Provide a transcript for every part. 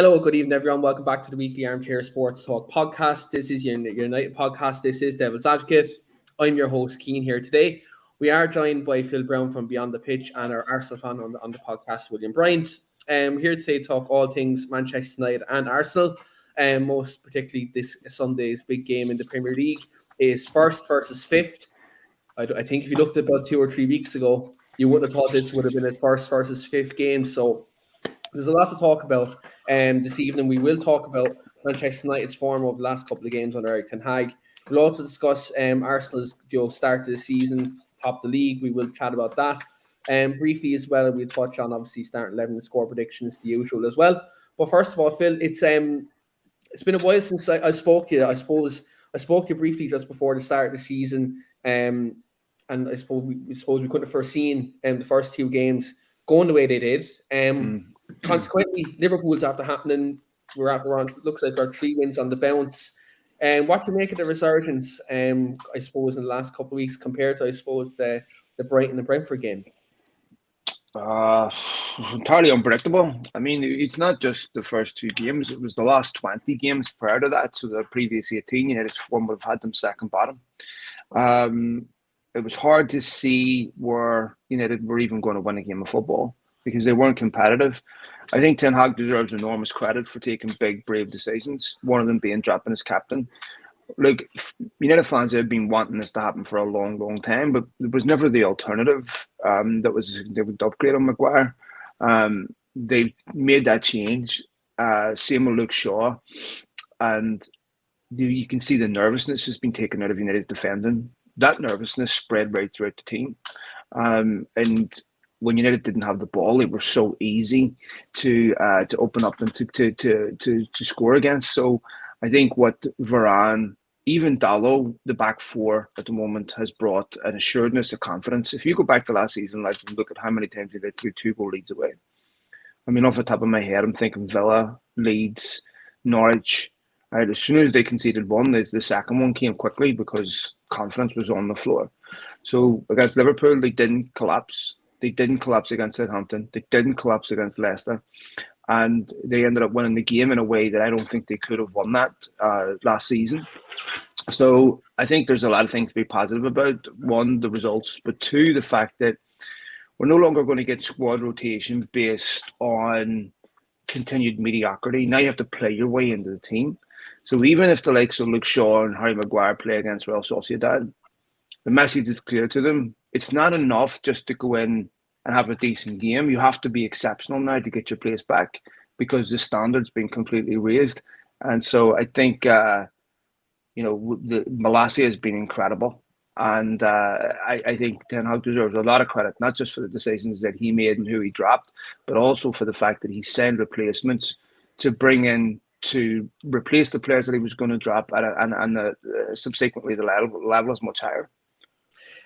Hello, good evening, everyone. Welcome back to the weekly Armchair Sports Talk podcast. This is your United podcast. This is Devil's Advocate. I'm your host, Keane, here today. We are joined by Phil Brown from Beyond the Pitch and our Arsenal fan on the podcast, William Bryant. We're here today to talk all things Manchester United and Arsenal, and most particularly this Sunday's big game in the Premier League is first versus fifth. I think if you looked at about 2 or 3 weeks ago, you wouldn't have thought this would have been a first versus fifth game. So there's a lot to talk about this evening. We will talk about Manchester United's form over the last couple of games under Erik ten Hag. We'll also discuss Arsenal's start to the season, top of the league. We will chat about that. Briefly as well, we'll touch on obviously starting 11 and score predictions, the usual as well. But first of all, Phil, it's been a while since I spoke to you. I spoke to you briefly just before the start of the season, and I suppose we couldn't have foreseen the first 2 games going the way they did. Consequently, Liverpool's after happening. We're on looks like our 3 wins on the bounce. And what do you make of the resurgence? I suppose in the last couple of weeks compared to the Brighton and Brentford game. Entirely unpredictable. I mean, it's not just the first 2 games; it was the last 20 games prior to that. So the previous 18, United's form would have had them second bottom. It was hard to see where United were even going to win a game of football because they weren't competitive. I think Ten Hag deserves enormous credit for taking big, brave decisions, one of them being dropping his captain. Look, United fans have been wanting this to happen for a long, long time, but there was never the alternative they would upgrade on Maguire. They've made that change. Same with Luke Shaw. And you can see the nervousness has been taken out of United's defending. That nervousness spread right throughout the team. And when United didn't have the ball, it was so easy to open up and to score against. So I think what Varane, even Dalot, the back 4 at the moment, has brought an assuredness of confidence. If you go back to last season, let's look at how many times they threw 2-goal leads away. I mean, off the top of my head, I'm thinking Villa, Leeds, Norwich. As soon as they conceded 1, the second one came quickly because confidence was on the floor. So against Liverpool, they didn't collapse. They didn't collapse against Southampton. They didn't collapse against Leicester. And they ended up winning the game in a way that I don't think they could have won that last season. So I think there's a lot of things to be positive about. 1, the results, but 2, the fact that we're no longer going to get squad rotation based on continued mediocrity. Now you have to play your way into the team. So even if the likes of Luke Shaw and Harry Maguire play against Real Sociedad, the message is clear to them. It's not enough just to go in and have a decent game. You have to be exceptional now to get your place back because the standard's been completely raised. And so I think, the Malacia has been incredible. And I think Ten Hag deserves a lot of credit, not just for the decisions that he made and who he dropped, but also for the fact that he sent replacements to bring in to replace the players that he was going to drop and subsequently the level is much higher.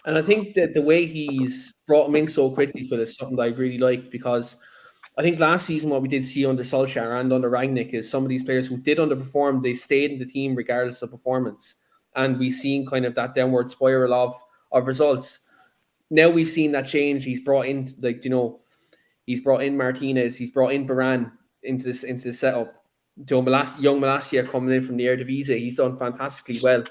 And I think that the way he's brought him in so quickly for this is something that I've really liked, because I think last season what we did see under Solskjaer and under Rangnick is some of these players who did underperform, they stayed in the team regardless of performance. And we've seen kind of that downward spiral of results. Now we've seen that change. He's brought in, he's brought in Martinez, he's brought in Varane into the setup. Young Malacia coming in from the Eredivisie, he's done fantastically well.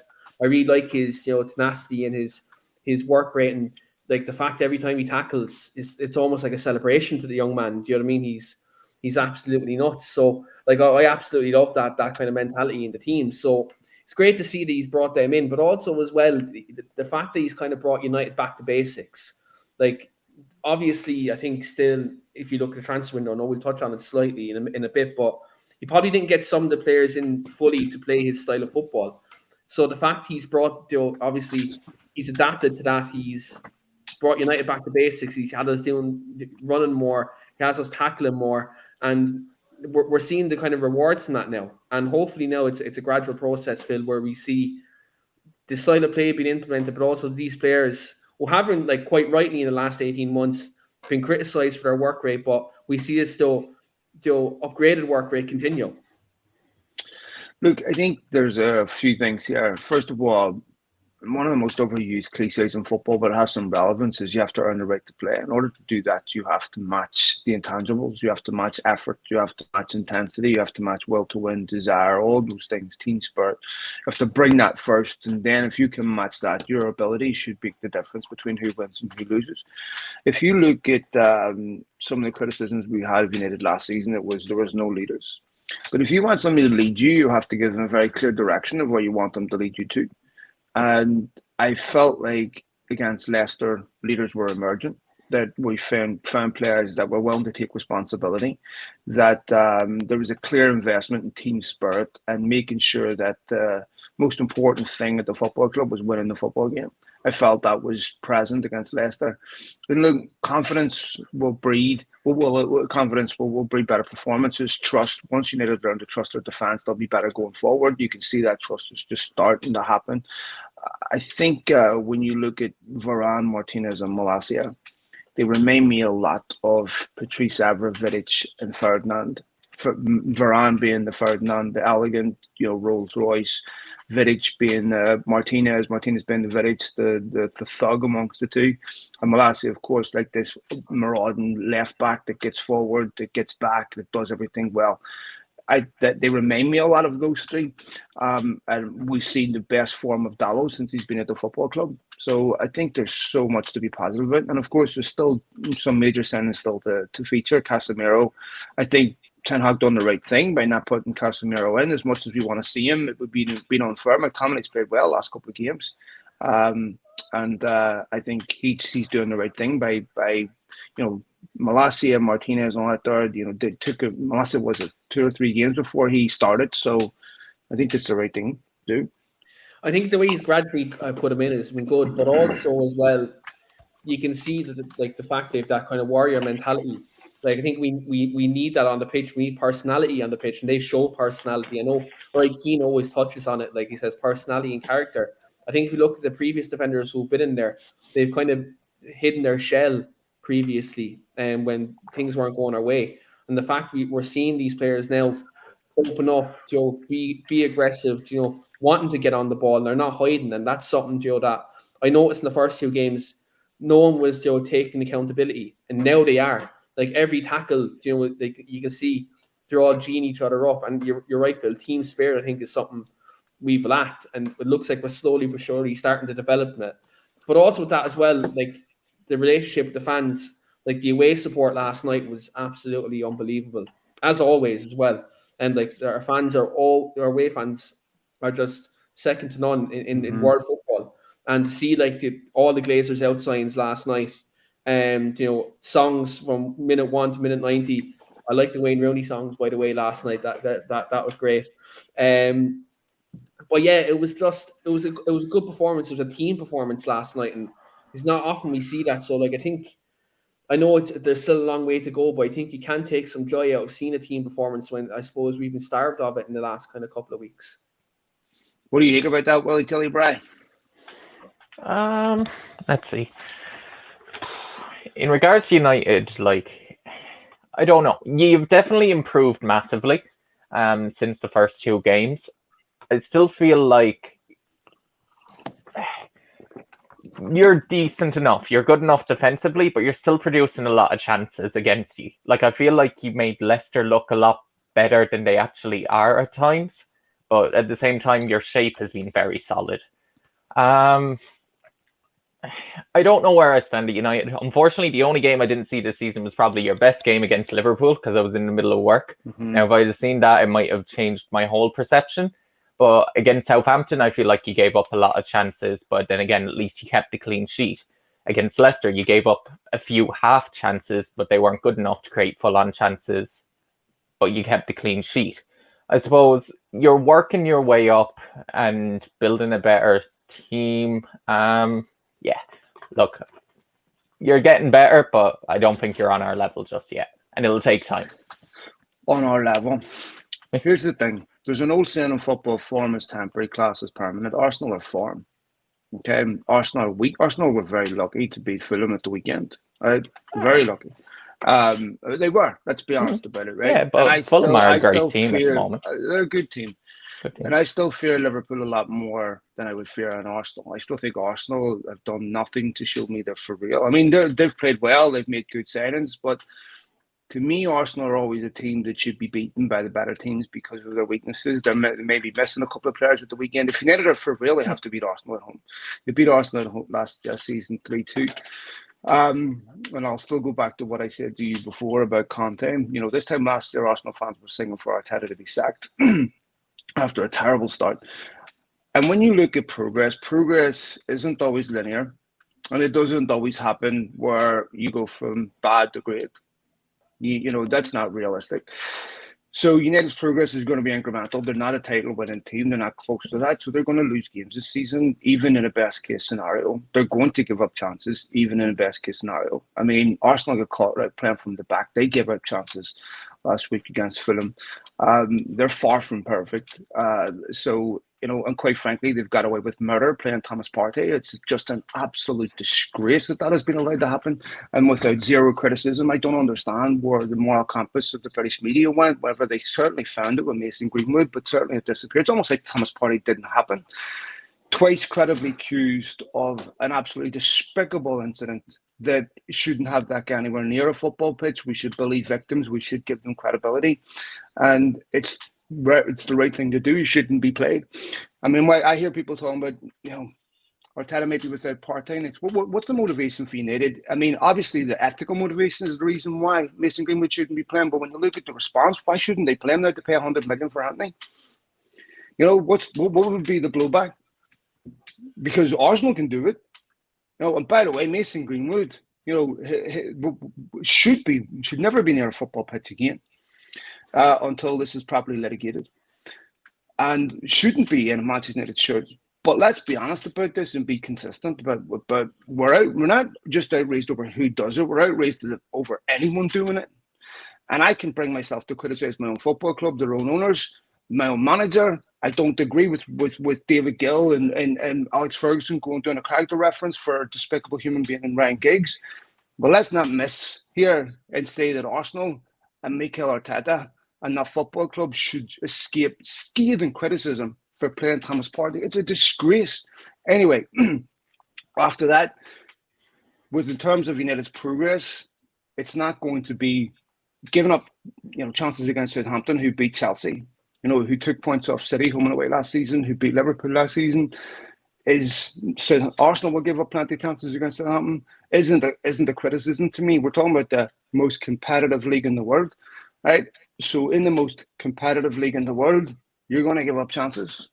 I really like his tenacity and his work rate, and like the fact every time he tackles, it's almost like a celebration to the young man. Do you know what I mean? He's absolutely nuts. So like I absolutely love that kind of mentality in the team. So it's great to see that he's brought them in, but also as well the fact that he's kind of brought United back to basics. Like obviously, I think still if you look at the transfer window, I know we'll touch on it slightly in a bit, but he probably didn't get some of the players in fully to play his style of football. So the fact he's brought, obviously he's adapted to that. He's brought United back to basics. He's had us running more. He has us tackling more, and we're seeing the kind of rewards from that now. And hopefully now it's a gradual process, Phil, where we see the style of play being implemented, but also these players who have been, like quite rightly in the last 18 months, been criticised for their work rate, but we see this still upgraded work rate continue. Look, I think there's a few things here. First of all, one of the most overused cliches in football, but it has some relevance, is you have to earn the right to play. In order to do that, you have to match the intangibles. You have to match effort. You have to match intensity. You have to match will to win, desire, all those things, team spirit. You have to bring that first. And then if you can match that, your ability should make the difference between who wins and who loses. If you look at some of the criticisms we had of United last season, there was no leaders. But if you want somebody to lead you, you have to give them a very clear direction of where you want them to lead you to. And I felt like against Leicester, leaders were emergent, that we found players that were willing to take responsibility, that there was a clear investment in team spirit and making sure that the most important thing at the football club was winning the football game. I felt that was present against Leicester. And look, confidence will breed. Confidence will breed better performances. Trust. Once United learn to trust their defence, they'll be better going forward. You can see that trust is just starting to happen. I think when you look at Varane, Martinez, and Malacia, they remind me a lot of Patrice Evra, Vidic, and Ferdinand. Varane being the Ferdinand, the elegant, Rolls Royce. Vidic being Martinez being the Vidic, the thug amongst the two. And Malacia, of course, like this marauding left back that gets forward, that gets back, that does everything well. They remind me a lot of those three. And we've seen the best form of Dalot since he's been at the football club. So I think there's so much to be positive about. And of course, there's still some major signings still to feature. Casemiro, I think Ten Hag done the right thing by not putting Casemiro in. As much as we want to see him, it would be unfair. McTominay's played well last couple of games. And I think he's doing the right thing by Malacia, Martinez, and all that there. Malacia was it 2 or 3 games before he started, so I think it's the right thing to do. I think the way he's gradually put him in has been good, but also as well, you can see that the fact they have that kind of warrior mentality. Like, I think we need that on the pitch. We need personality on the pitch, and they show personality. I know Keane always touches on it, like he says, personality and character. I think if you look at the previous defenders who've been in there, they've kind of hidden their shell previously, and when things weren't going our way. And the fact we're seeing these players now open up, be aggressive, wanting to get on the ball, and they're not hiding, and that's something, that I noticed in the first 2 games. No one was, taking accountability, and now they are. Like every tackle, like you can see they're all geeing each other up, and you're right, Phil. Team spirit, I think, is something we've lacked, and it looks like we're slowly but surely starting to develop in it. But also with that as well, like the relationship with the fans, like the away support last night was absolutely unbelievable, as always as well. And like our away fans are just second to none in world football. And to see like all the Glazers out signs last night, songs from minute 1 to minute 90. I like the Wayne Rooney songs, by the way, last night. That was great. But yeah, it was a good performance. It was a team performance last night, and it's not often we see that. So like I know there's still a long way to go, but I think you can take some joy out of seeing a team performance when I suppose we've been starved of it in the last kind of couple of weeks. What do you think about that, Willie Tilly Bry? Let's see. In regards to United, like, I don't know. You've definitely improved massively since the first 2 games. I still feel like you're decent enough. You're good enough defensively, but you're still producing a lot of chances against you. Like, I feel like you made Leicester look a lot better than they actually are at times. But at the same time, your shape has been very solid. I don't know where I stand at United. Unfortunately, the only game I didn't see this season was probably your best game against Liverpool because I was in the middle of work. Mm-hmm. Now, if I had seen that, it might have changed my whole perception. But against Southampton, I feel like you gave up a lot of chances. But then again, at least you kept the clean sheet. Against Leicester, you gave up a few half chances, but they weren't good enough to create full-on chances. But you kept the clean sheet. I suppose you're working your way up and building a better team. Yeah, look, you're getting better, but I don't think you're on our level just yet. And it'll take time. On our level. Here's the thing. There's an old saying in football, form is temporary, class is permanent. Arsenal are form. Okay, Arsenal are weak. Arsenal were very lucky to beat Fulham at the weekend. Right? Very lucky. They were. Let's be honest about it, right? Yeah, but Fulham are a great team at the moment. They're a good team. And I still fear Liverpool a lot more than I would fear an Arsenal. I still think Arsenal have done nothing to show me they're for real. I mean, they've played well, they've made good signings, but to me, Arsenal are always a team that should be beaten by the better teams because of their weaknesses. They're maybe missing a couple of players at the weekend. If United are for real, they have to beat Arsenal at home. They beat Arsenal at home last season 3-2. And I'll still go back to what I said to you before about Conte. You know, this time last year, Arsenal fans were singing for Arteta to be sacked after a terrible start. And when you look at progress isn't always linear, and it doesn't always happen where you go from bad to great. You know, that's not realistic. So United's progress is going to be incremental. They're not a title-winning team. They're not close to that. So they're going to lose games this season, even in a best-case scenario. They're going to give up chances, even in a best-case scenario. I mean, Arsenal got caught right playing from the back. They gave up chances last week against Fulham. They're far from perfect. So, you know, and quite frankly, they've got away with murder playing Thomas Partey. It's just an absolute disgrace that has been allowed to happen. And without zero criticism, I don't understand where the moral compass of the British media went, whether they certainly found it with Mason Greenwood, but certainly it disappeared. It's almost like Thomas Partey didn't happen. Twice credibly accused of an absolutely despicable incident that shouldn't have that guy anywhere near a football pitch. We should believe victims. We should give them credibility. And it's the right thing to do. You shouldn't be played. I mean, I hear people talking about, you know, Arteta maybe without Partey. It's what's the motivation for United? I mean, obviously the ethical motivation is the reason why Mason Greenwood shouldn't be playing. But when you look at the response, why shouldn't they play him? They have to pay 100 million for Antony. You know, what would be the blowback? Because Arsenal can do it. You know, and by the way, Mason Greenwood, you know, should never be near a football pitch again. Until this is properly litigated, and shouldn't be in a Manchester United shirt. But let's be honest about this and be consistent about we're not just outraged over who does it. We're outraged over anyone doing it. And I can bring myself to criticize my own football club, their own owners, my own manager. I don't agree with David Gill and Alex Ferguson going doing a character reference for a despicable human being in Ryan Giggs. But let's not miss here and say that Arsenal and Mikel Arteta and that football club should escape scathing criticism for playing Thomas Partey. It's a disgrace. Anyway, after that, in terms of United's progress, it's not going to be giving up, you know, chances against Southampton, who beat Chelsea, you know, who took points off City home and away last season, who beat Liverpool last season. So Arsenal will give up plenty of chances against Southampton. Isn't a criticism to me. We're talking about the most competitive league in the world, right? So in the most competitive league in the world, you're going to give up chances.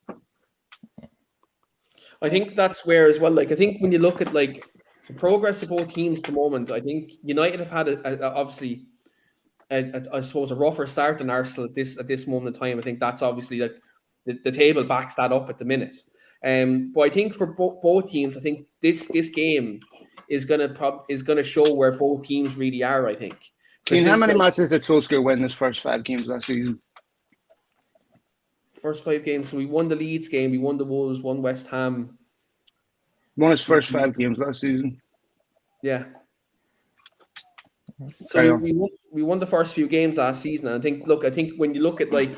I think that's where as well. Like, I think when you look at like the progress of both teams at the moment, I think United have had obviously, I suppose, a rougher start than Arsenal at this moment in time. I think that's obviously like the table backs that up at the minute. But I think for both teams, I think this game is gonna show where both teams really are. I think. Keane, how many matches did Solskjaer win his first 5 games last season? First 5 games. So we won the Leeds game, we won the Wolves, won West Ham. Won his first 5 games last season. Yeah. So we won the first few games last season. And I think when you look at like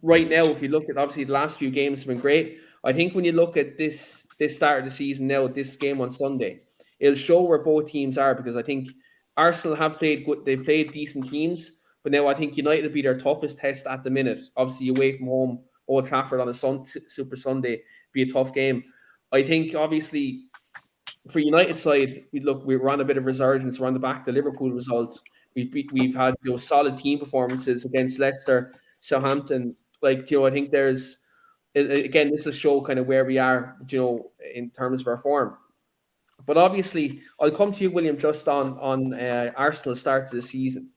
right now, if you look at obviously the last few games have been great. I think when you look at this start of the season now, this game on Sunday, it'll show where both teams are, because I think Arsenal have played good. They've played decent teams, but now I think United will be their toughest test at the minute. Obviously, away from home, Old Trafford on a Super Sunday, be a tough game. I think obviously for United side, we're on a bit of resurgence. We're on the back of the Liverpool result. We've had those solid team performances against Leicester, Southampton. Like, you know, I think there's again, this will show kind of where we are, you know, in terms of our form. But obviously, I'll come to you, William, just on Arsenal's start to the season,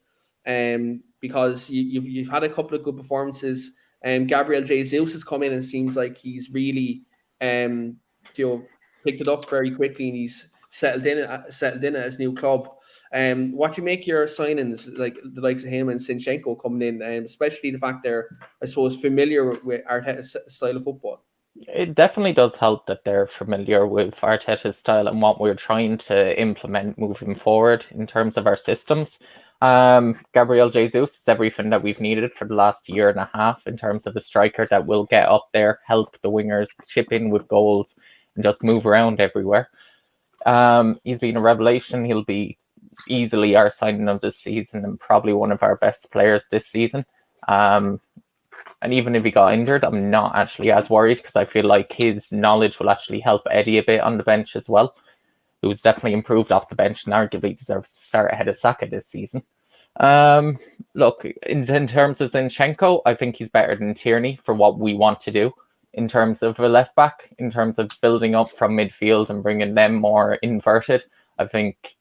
because you've had a couple of good performances. Gabriel Jesus has come in and seems like he's really, you know, picked it up very quickly, and he's settled in at his new club. What do you make your signings, like the likes of him and Zinchenko coming in, especially the fact they're, I suppose, familiar with Arteta's style of football? It definitely does help that they're familiar with Arteta's style and what we're trying to implement moving forward in terms of our systems. Gabriel Jesus is everything that we've needed for the last year and a half in terms of a striker that will get up there, help the wingers, chip in with goals, and just move around everywhere. He's been a revelation. He'll be easily our signing of this season and probably one of our best players this season. And even if he got injured, I'm not actually as worried because I feel like his knowledge will actually help Eddie a bit on the bench as well, who's definitely improved off the bench and arguably deserves to start ahead of Saka this season. Look, in terms of Zinchenko, I think he's better than Tierney for what we want to do in terms of a left back, in terms of building up from midfield and bringing them more inverted. I think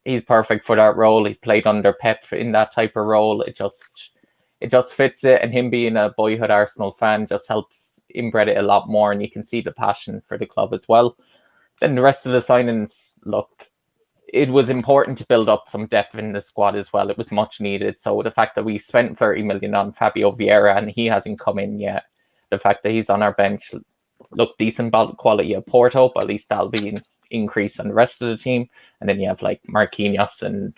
he's perfect for that role. He's played under Pep in that type of role. It just fits it, and him being a boyhood Arsenal fan just helps inbred it a lot more, and you can see the passion for the club as well. Then the rest of the signings, look, it was important to build up some depth in the squad as well. It was much needed. So the fact that we spent 30 million on Fabio Vieira and he hasn't come in yet, the fact that he's on our bench, look, decent quality of Porto, but at least that'll be an increase on the rest of the team. And then you have like Marquinhos and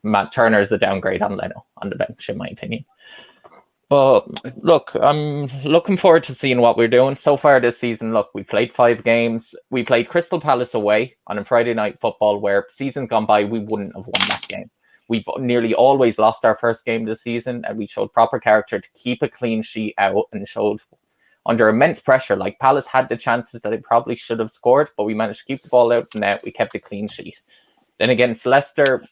Matt Turner is a downgrade on Leno on the bench, in my opinion. But look, I'm looking forward to seeing what we're doing. So far this season, look, we played 5 games. We played Crystal Palace away on a Friday night football where seasons gone by, we wouldn't have won that game. We've nearly always lost our first game this season, and we showed proper character to keep a clean sheet out and showed under immense pressure. Like Palace had the chances that they probably should have scored, but we managed to keep the ball out of the net. We kept a clean sheet. Then against Leicester,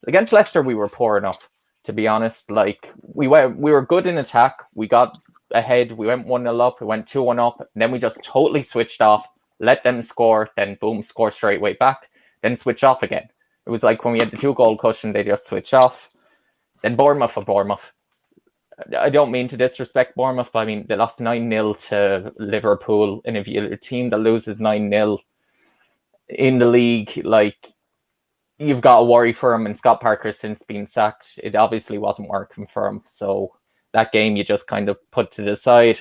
we were poor enough. To be honest, like we were good in attack. We got ahead. We went 1-0 up. We went 2-1 up. And then we just totally switched off. Let them score. Then boom, score straight way back. Then switch off again. It was like when we had the 2-goal cushion, they just switch off. Then Bournemouth. I don't mean to disrespect Bournemouth, but I mean they lost 9-0 to Liverpool. And if you're a team that loses 9-0 in the league, like, you've got to worry for him, and Scott Parker's since been sacked. It obviously wasn't working for him. So that game you just kind of put to the side.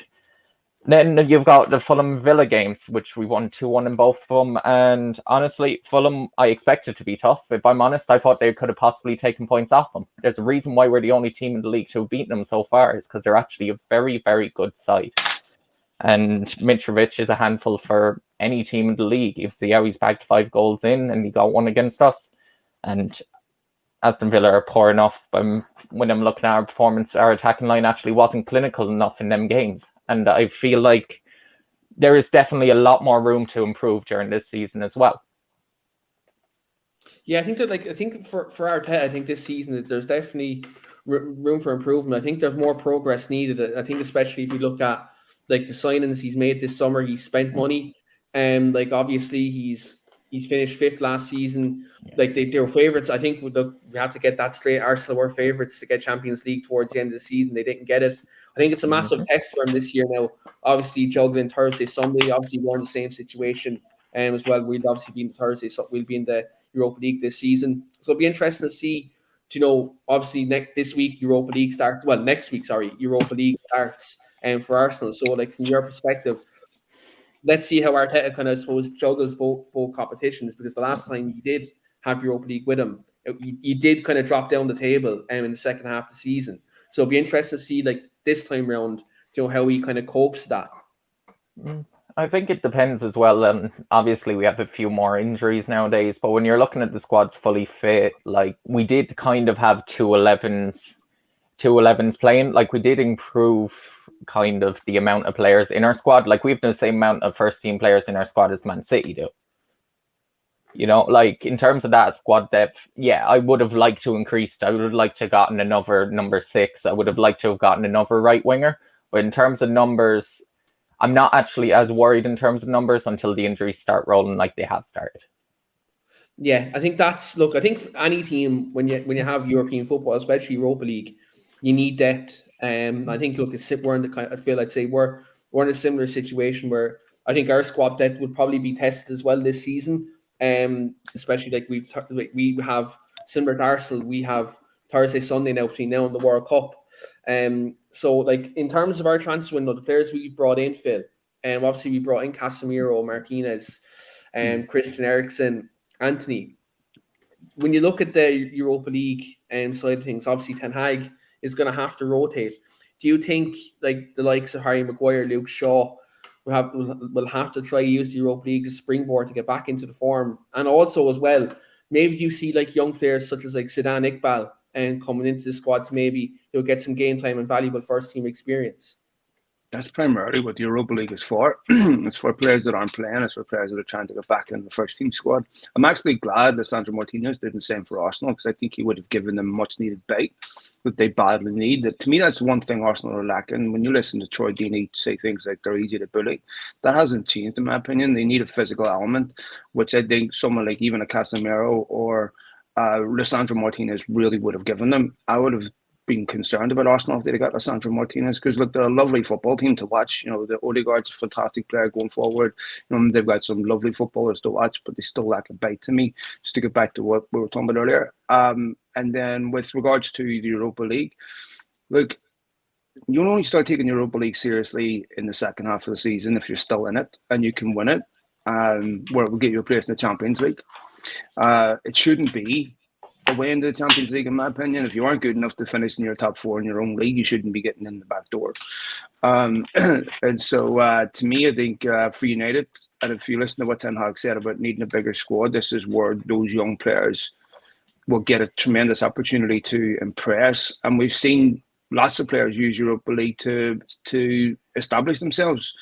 Then you've got the Fulham Villa games, which we won 2-1 in both of them. And honestly, Fulham, I expected to be tough. If I'm honest, I thought they could have possibly taken points off them. There's a reason why we're the only team in the league to have beaten them so far, is because they're actually a very, very good side. And Mitrovic is a handful for any team in the league. You see how he's bagged 5 goals in, and he got 1 against us. And Aston Villa are poor enough. When I'm looking at our performance, our attacking line actually wasn't clinical enough in them games. And I feel like there is definitely a lot more room to improve during this season as well. Yeah, I think for Arteta, I think this season there's definitely room for improvement. I think there's more progress needed. I think especially if you look at like the signings he's made this summer, he's spent money, and like obviously he's finished 5th last season. Like they were favourites. I think we have to get that straight. Arsenal were favourites to get Champions League towards the end of the season. They didn't get it. I think it's a massive test for him this year now. Obviously juggling Thursday, Sunday. Obviously we're in the same situation as well. We'll obviously be in the Thursday, so we'll be in the Europa League this season. So it'll be interesting to see. Obviously next week Europa League starts. Well, next week, Europa League starts for Arsenal. So like from your perspective, let's see how Arteta kind of, I suppose, juggles both competitions, because the last time he did have Europa League with him, he did kind of drop down the table in the second half of the season. So it'll be interesting to see like this time round, how he kind of copes that. I think it depends as well. And obviously we have a few more injuries nowadays, but when you're looking at the squads fully fit, like we did kind of have two 11s playing. Like we did improve kind of the amount of players in our squad. Like we have the same amount of first team players in our squad as Man City do. Like in terms of that squad depth, yeah, I would have liked to increase. I would have liked to have gotten another number 6. I would have liked to have gotten another right winger. But in terms of numbers, I'm not actually as worried in terms of numbers until the injuries start rolling like they have started. Yeah, I think I think for any team, when you have European football, especially Europa League, you need depth. I think we're in the kind. I feel I'd say we're in a similar situation where I think our squad depth would probably be tested as well this season. Especially like we have similar to Arsenal, we have Thursday, Sunday now between now and the World Cup. So like in terms of our transfer window, the players we brought in, Phil, obviously we brought in Casemiro, Martinez, Christian Eriksen, Antony. When you look at the Europa League side of things. Obviously, Ten Hag is going to have to rotate. Do you think like the likes of Harry Maguire, Luke Shaw will have to try use the Europa League as a springboard to get back into the form? And also as well, maybe you see like young players such as like Zidane Iqbal and coming into the squad to maybe you'll get some game time and valuable first team experience. That's primarily what the Europa League is for. It's for players that aren't playing. It's for players that are trying to get back in the first team squad. I'm actually glad that Sandro Martinez did the same for Arsenal, because I think he would have given them much needed bite that they badly need. That, to me, that's one thing Arsenal are lacking. When you listen to Troy Deeney say things like they're easy to bully, that hasn't changed in my opinion. They need a physical element, which I think someone like even a Casemiro or Lisandro Martinez really would have given them. I would have been concerned about Arsenal if they'd got Lisandro Martinez, because look, they're a lovely football team to watch. You know, the Odegaard's a fantastic player going forward. You know, they've got some lovely footballers to watch, but they still lack a bite to me. Just to get back to what we were talking about earlier. And then with regards to the Europa League, look, you only start taking the Europa League seriously in the second half of the season if you're still in it and you can win it, where it will get you a place in the Champions League. It shouldn't be a way into the Champions League, in my opinion. If you aren't good enough to finish in your top four in your own league, you shouldn't be getting in the back door. And so to me, I think for United, and if you listen to what Ten Hag said about needing a bigger squad, this is where those young players will get a tremendous opportunity to impress. And we've seen lots of players use Europa League to establish themselves.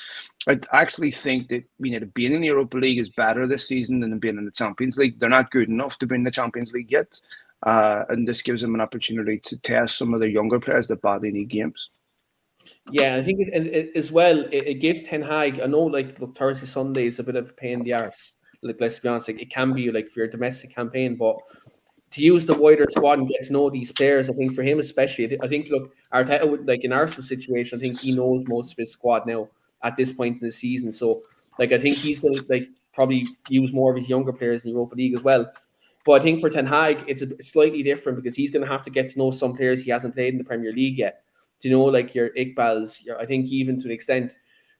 I actually think that being in the Europa League is better this season than being in the Champions League. They're not good enough to be in the Champions League yet. And this gives them an opportunity to test some of the younger players that badly need games. Yeah, I think as well, it gives Ten Hag, I know like look, Thursday, Sunday is a bit of a pain in the arse. Like, let's be honest, like, it can be like for your domestic campaign, but to use the wider squad and get to know these players, I think for him especially, I think, look, Arteta would, like in Arsenal's situation, I think he knows most of his squad now at this point in the season. So, like, I think he's going to like probably use more of his younger players in the Europa League as well. But I think for Ten Hag, it's slightly different because he's going to have to get to know some players he hasn't played in the Premier League yet. To know, like, your Iqbals, I think even to an extent,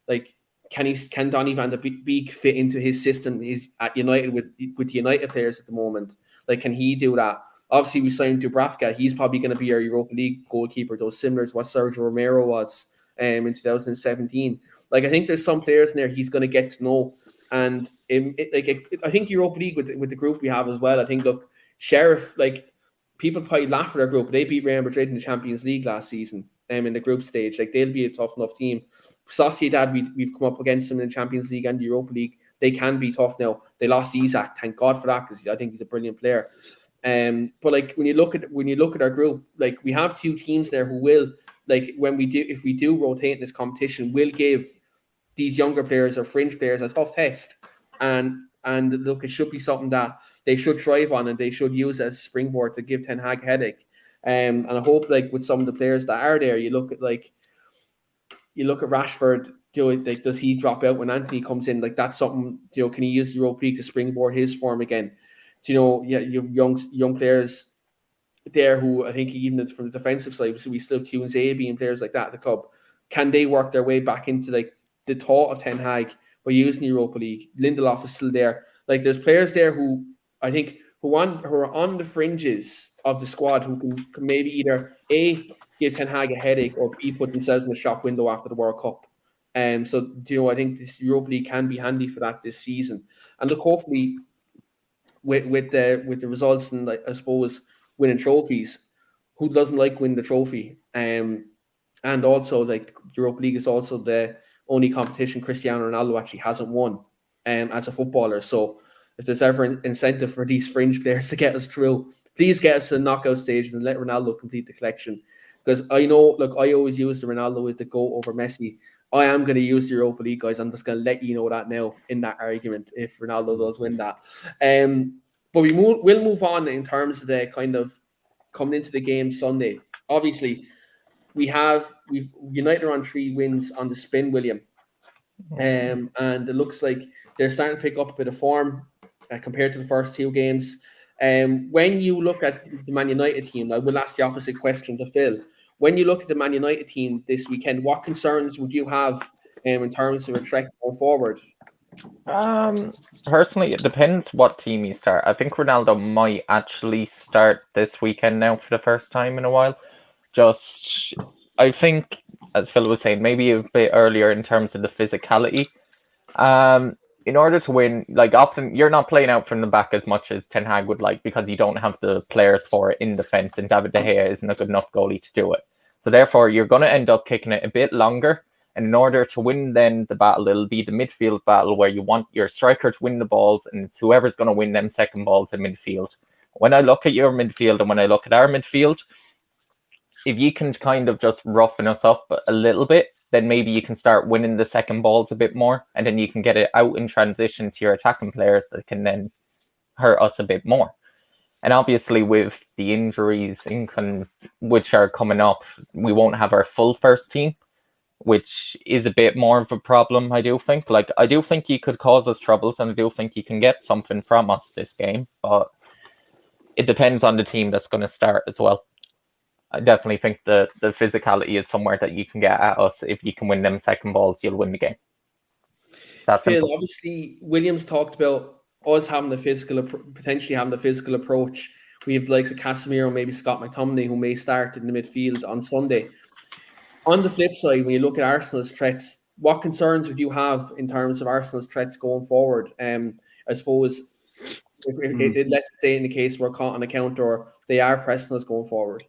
like, can Donny van de Beek fit into his system? He's at United with the United players at the moment. Like, can he do that? Obviously, we signed Dubravka. He's probably going to be our Europa League goalkeeper, though similar to what Sergio Romero was in 2017. Like, I think there's some players in there he's going to get to know. And I think Europa League with the group we have as well. I think, look, Sheriff, like, people probably laugh at our group. They beat Real Madrid in the Champions League last season in the group stage. Like, they'll be a tough enough team. Sociedad, we've come up against them in the Champions League and the Europa League. They can be tough now. They lost Isak, thank God for that, because I think he's a brilliant player. But like when you look at our group, like, we have two teams there who will, like, if we do rotate in this competition, will give these younger players or fringe players a tough test. And look, it should be something that they should thrive on and they should use as a springboard to give Ten Hag a headache. And I hope, like, with some of the players that are there, you look at Rashford. Does he drop out when Antony comes in? Like, that's something. Can he use the Europa League to springboard his form again? You have young players there who I think even from the defensive side. So we still have Tuanzebe and players like that at the club. Can they work their way back into like the thought of Ten Hag by using the Europa League? Lindelof is still there. Like, there's players there who I think who are on the fringes of the squad who can maybe either A, give Ten Hag a headache, or B, put themselves in the shop window after the World Cup. So I think this Europa League can be handy for that this season. And look, hopefully with the results and, like, I suppose, winning trophies, who doesn't like winning the trophy? And also, like, Europa League is also the only competition Cristiano Ronaldo actually hasn't won as a footballer. So if there's ever an incentive for these fringe players to get us through, please get us to knockout stages and let Ronaldo complete the collection. Because I know, look, I always use the Ronaldo as the GOAT over Messi. I am going to use the Europa League, guys. I'm just going to let you know that now in that argument if Ronaldo does win that. But we'll move on in terms of the kind of coming into the game Sunday. Obviously, we've United are on 3 wins on the spin, William. And it looks like they're starting to pick up a bit of form compared to the first 2 games. When you look at the Man United team, I will ask the opposite question to Phil. When you look at the Man United team this weekend, what concerns would you have in terms of a threat going forward? Personally, it depends what team you start. I think Ronaldo might actually start this weekend now for the first time in a while. I think, as Phil was saying, maybe a bit earlier in terms of the physicality. In order to win, like often you're not playing out from the back as much as Ten Hag would like because you don't have the players for it in defence, and David De Gea isn't a good enough goalie to do it. So therefore, you're going to end up kicking it a bit longer. And in order to win then the battle, it'll be the midfield battle where you want your striker to win the balls, and it's whoever's going to win them second balls in midfield. When I look at your midfield and when I look at our midfield, if you can kind of just roughen us up a little bit, then maybe you can start winning the second balls a bit more, and then you can get it out in transition to your attacking players that can then hurt us a bit more. And obviously with the injuries which are coming up, we won't have our full first team, which is a bit more of a problem, I do think. Like, I do think you could cause us troubles, and I do think you can get something from us this game, but it depends on the team that's going to start as well. I definitely think the physicality is somewhere that you can get at us. If you can win them second balls, you'll win the game. Phil, obviously, Williams talked about us having potentially having the physical approach. We have the likes of Casemiro, maybe Scott McTominay, who may start in the midfield on Sunday. On the flip side, when you look at Arsenal's threats, what concerns would you have in terms of Arsenal's threats going forward? I suppose, let's say in the case we're caught on a counter or they are pressing us going forward.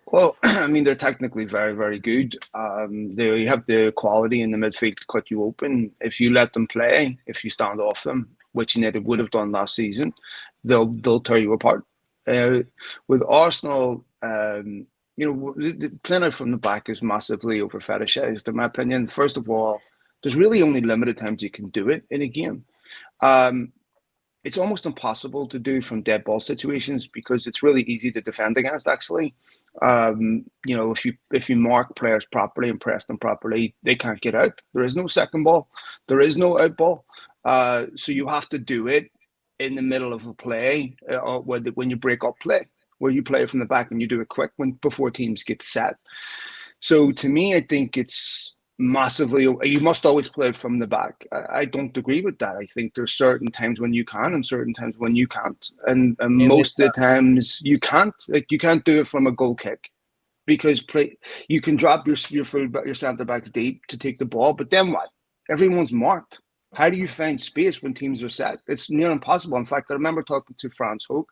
Well, I mean, they're technically very, very good. They have the quality in the midfield to cut you open. If you let them play, if you stand off them, which United would have done last season, they'll tear you apart. With Arsenal, playing out from the back is massively over fetishized, in my opinion. First of all, there's really only limited times you can do it in a game. It's almost impossible to do from dead ball situations because it's really easy to defend against, actually. If you mark players properly and press them properly, they can't get out. There is no second ball. There is no out ball. So you have to do it in the middle of a play or when you break up play, where you play from the back and you do it quick before teams get set. So to me, I think it's massively, you must always play from the back. I don't agree with that. I think there's certain times when you can and certain times when you can't. And most of the times you can't. Like, you can't do it from a goal kick because you can drop your centre backs deep to take the ball, but then what? Everyone's marked. How do you find space when teams are set? It's near impossible. In fact, I remember talking to Franz Hoek,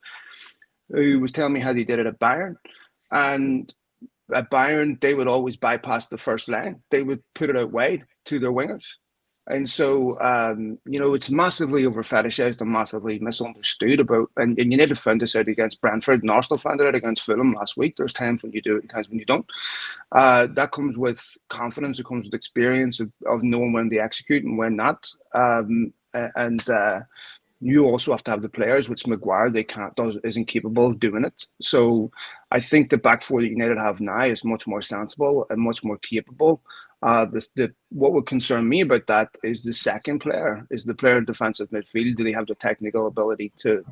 who was telling me how they did it at Bayern. And at Bayern, they would always bypass the first line. They would put it out wide to their wingers. And so, it's massively over fetishized and massively misunderstood about. And United found this out against Brentford, and Arsenal found it out against Fulham last week. There's times when you do it and times when you don't. That comes with confidence. It comes with experience of knowing when to execute and when not. You also have to have the players, which Maguire isn't capable of doing it. So I think the back four that United have now is much more sensible and much more capable. What would concern me about that is the second player, is the player in defensive midfield. Do they have the technical ability to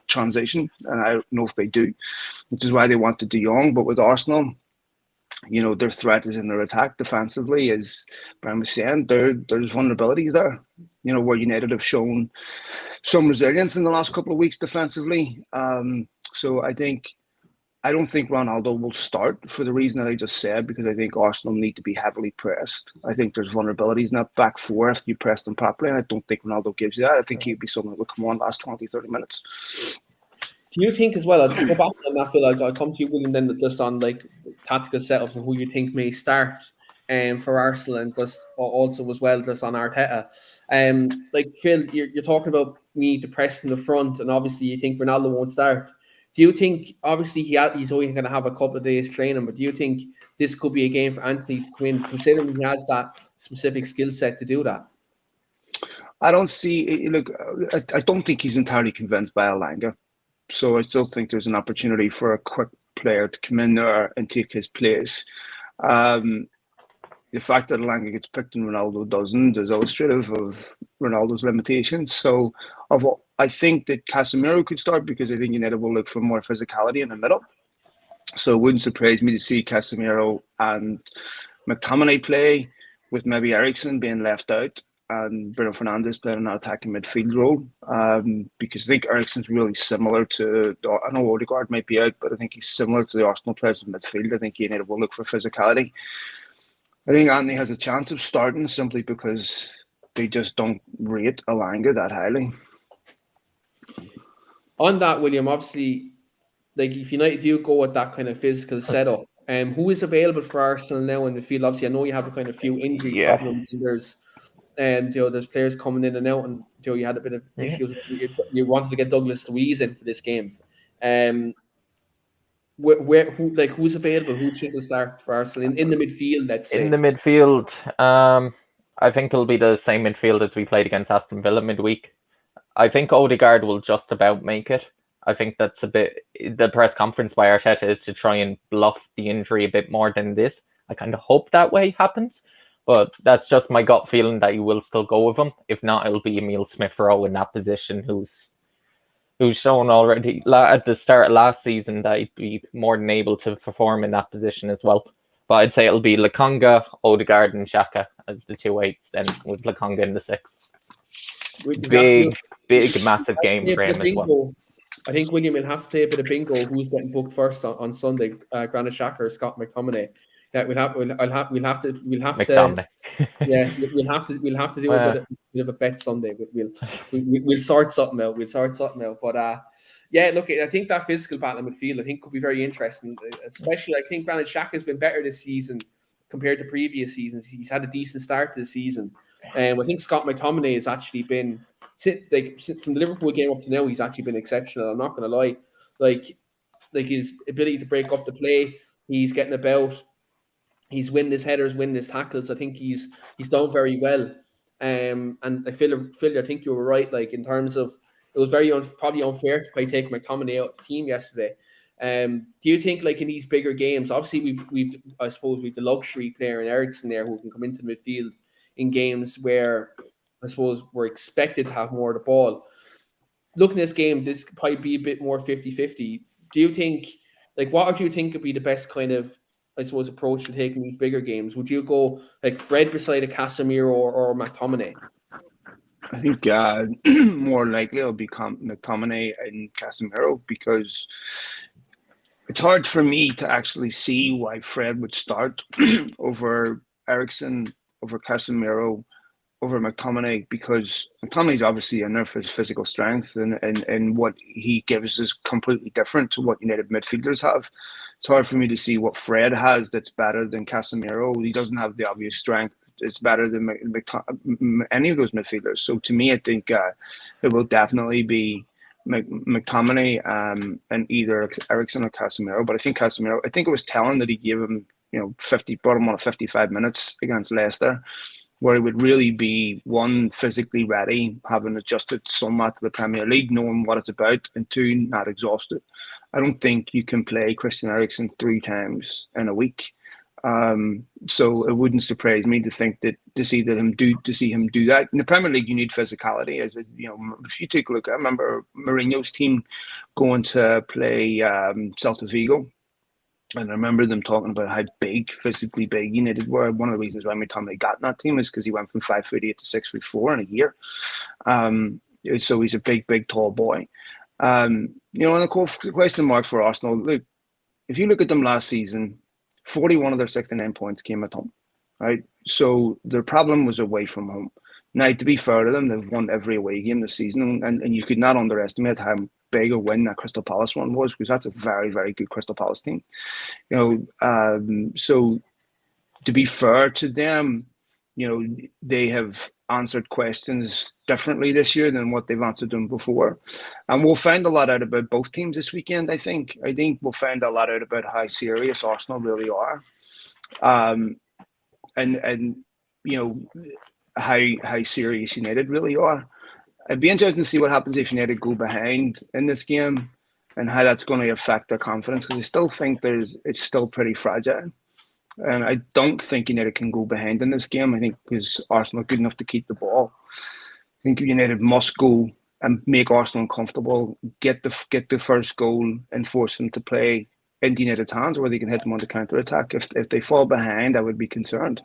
transition? And I don't know if they do, which is why they wanted De Jong. But with Arsenal, their threat is in their attack defensively. As Brian was saying, there's vulnerabilities there, where United have shown some resilience in the last couple of weeks defensively. So I don't think Ronaldo will start for the reason that I just said, because I think Arsenal need to be heavily pressed. I think there's vulnerabilities in that back four if you press them properly, and I don't think Ronaldo gives you that. I think he'd be someone that will come on last 20, 30 minutes. Do you think as well, I'll just go back on that, Phil, I'll come to you, William, then just on like tactical setups and who you think may start for Arsenal, and just also as well just on Arteta. Like Phil, you're talking about we need to press in the front, and obviously you think Ronaldo won't start. Do you think, obviously he's only going to have a couple of days training, but do you think this could be a game for Antony to come in, considering he has that specific skill set to do that? I don't think he's entirely convinced by Elanga. So I still think there's an opportunity for a quick player to come in there and take his place. The fact that Elanga gets picked and Ronaldo doesn't is illustrative of Ronaldo's limitations. So I think that Casemiro could start, because I think United will look for more physicality in the middle. So it wouldn't surprise me to see Casemiro and McTominay play, with maybe Eriksen being left out. and Bruno Fernandes playing an attacking midfield role, because I think Eriksen's really similar to, I know Odegaard might be out, but I think he's similar to the Arsenal players in midfield. I think United will look for physicality. I think Antony has a chance of starting simply because they just don't rate Elanga that highly. On that, William, obviously, like if United do go with that kind of physical setup, who is available for Arsenal now in the field? Obviously, I know you have a kind of few injury problems, and there's there's players coming in and out, and you had a bit of issues. You wanted to get Douglas Luiz in for this game. Who's available? Who do you think will start for Arsenal in the midfield? Let's say in the midfield. I think it'll be the same midfield as we played against Aston Villa midweek. I think Odegaard will just about make it. I think that's a bit. The press conference by Arteta is to try and bluff the injury a bit more than this. I kind of hope that way happens, but that's just my gut feeling that you will still go with him. If not, it'll be Emile Smith-Rowe in that position, who's shown already at the start of last season that he'd be more than able to perform in that position as well. But I'd say it'll be Lokonga, Odegaard, and Xhaka as the 2 8s, then with Lokonga in the 6. Big, massive game for him as well. I think William will have to play a bit of bingo. Who's getting booked first on Sunday? Granit Xhaka or Scott McTominay? That we'll have to McTominay. Yeah, we'll have to do a bit of a bet Sunday. We'll sort something out. But yeah, look, I think that physical battle in midfield, I think, could be very interesting. Especially, I think Granit Xhaka has been better this season compared to previous seasons. He's had a decent start to the season. I think Scott McTominay has actually been, from the Liverpool game up to now, he's actually been exceptional. I'm not going to lie. Like his ability to break up the play, he's getting about. He's winning his headers, winning his tackles. I think he's done very well. And I feel I think you were right. Like in terms of, it was very probably unfair to take McTominay out of the team yesterday. Do you think, like in these bigger games, obviously we've the luxury player in Eriksen there who can come into midfield in games where I suppose we're expected to have more of the ball. Looking at this game, this could probably be a bit more 50-50. Do you think, what do you think would be the best kind of, I suppose, approach to taking these bigger games? Would you go like Fred beside a Casemiro or McTominay? I think more likely it'll become McTominay and Casemiro, because it's hard for me to actually see why Fred would start over Eriksen, over Casemiro, over McTominay, because McTominay's obviously in there for his physical strength, and what he gives is completely different to what United midfielders have. It's hard for me to see what Fred has that's better than Casemiro. He doesn't have the obvious strength. It's better than any of those midfielders. So to me, I think it will definitely be McTominay and either Eriksen or Casemiro. But I think Casemiro, I think it was telling that he gave him, brought him on 55 minutes against Leicester, where he would really be, one, physically ready, having adjusted somewhat to the Premier League, knowing what it's about, and two, not exhausted. I don't think you can play Christian Eriksen 3 times in a week. So it wouldn't surprise me to see him do that. In the Premier League, you need physicality. If you take a look, I remember Mourinho's team going to play Celta Vigo, and I remember them talking about how physically big United were. One of the reasons why McTominay got in that team is because he went from 5'8" to 6'4" in a year. So he's a big, tall boy. And the question mark for Arsenal, look, if you look at them last season, 41 of their 69 points came at home, right? So their problem was away from home. Now, to be fair to them, they've won every away game this season, and you could not underestimate how big a win that Crystal Palace one was, because that's a very, very good Crystal Palace team. So to be fair to them, they have answered questions differently this year than what they've answered them before. And we'll find a lot out about both teams this weekend, I think. I think we'll find a lot out about how serious Arsenal really are. And how serious United really are. It'd be interesting to see what happens if United go behind in this game and how that's going to affect their confidence, because I still think it's still pretty fragile. And I don't think United can go behind in this game. I think because Arsenal are good enough to keep the ball. I think United must go and make Arsenal uncomfortable, get the first goal and force them to play into United's hands, where they can hit them on the counter-attack. If they fall behind, I would be concerned.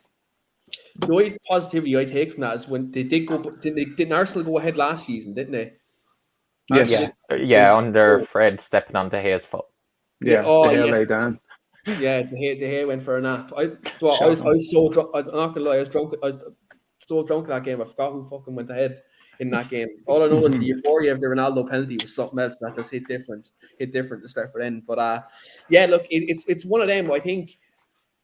The only positivity I take from that is when they did go, didn't Arsenal go ahead last season, didn't they? Yes. Yeah, under Fred stepping onto his foot. Yeah, oh, the hair yes. lay down. Yeah, the hair went for a nap. I was Shocking. so drunk. I'm not gonna lie, I was drunk. I was so drunk in that game. I forgot who fucking went ahead in that game. All I know is the euphoria of the Ronaldo penalty was something else that just hit different to start for then. But yeah, look, it's one of them. I think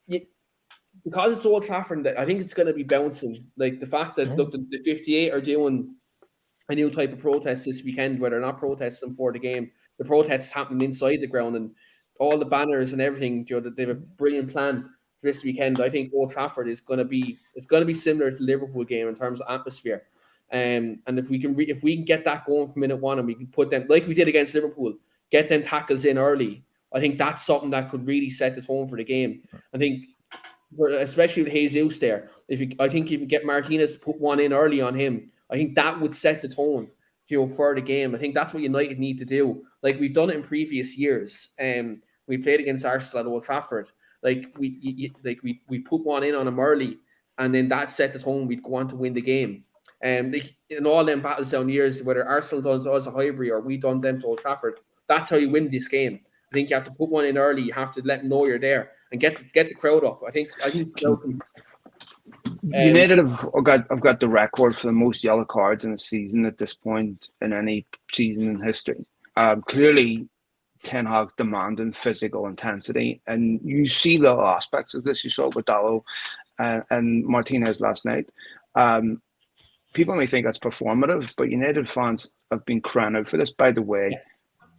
because it's Old Trafford, I think it's going to be bouncing. Like the fact that look, the 58 are doing a new type of protest this weekend where they're not protesting for the game. The protests happening inside the ground and all the banners and everything. You know, that they have a brilliant plan for this weekend. I think Old Trafford is going to be similar to the Liverpool game in terms of atmosphere. And if we can get that going from minute one and we can put them like we did against Liverpool, get them tackles in early. I think that's something that could really set the tone for the game. I think, especially with Jesus there, I think if you get Martinez to put one in early on him, I think that would set the tone, for the game. I think that's what United need to do. Like we've done it in previous years. We played against Arsenal at Old Trafford. Like we put one in on them early, and then that set the tone. We'd go on to win the game. Like in all them battles down years, whether Arsenal done to us a Highbury or we done them to Old Trafford, that's how you win this game. I think you have to put one in early. You have to let them know you're there and get the crowd up. I think the crowd can. United have got the record for the most yellow cards in a season at this point in any season in history. Clearly, Ten Hag's demanding physical intensity, and you see the aspects of this. You saw it with Dalot and Martinez last night. People may think that's performative, but United fans have been crying out for this. By the way,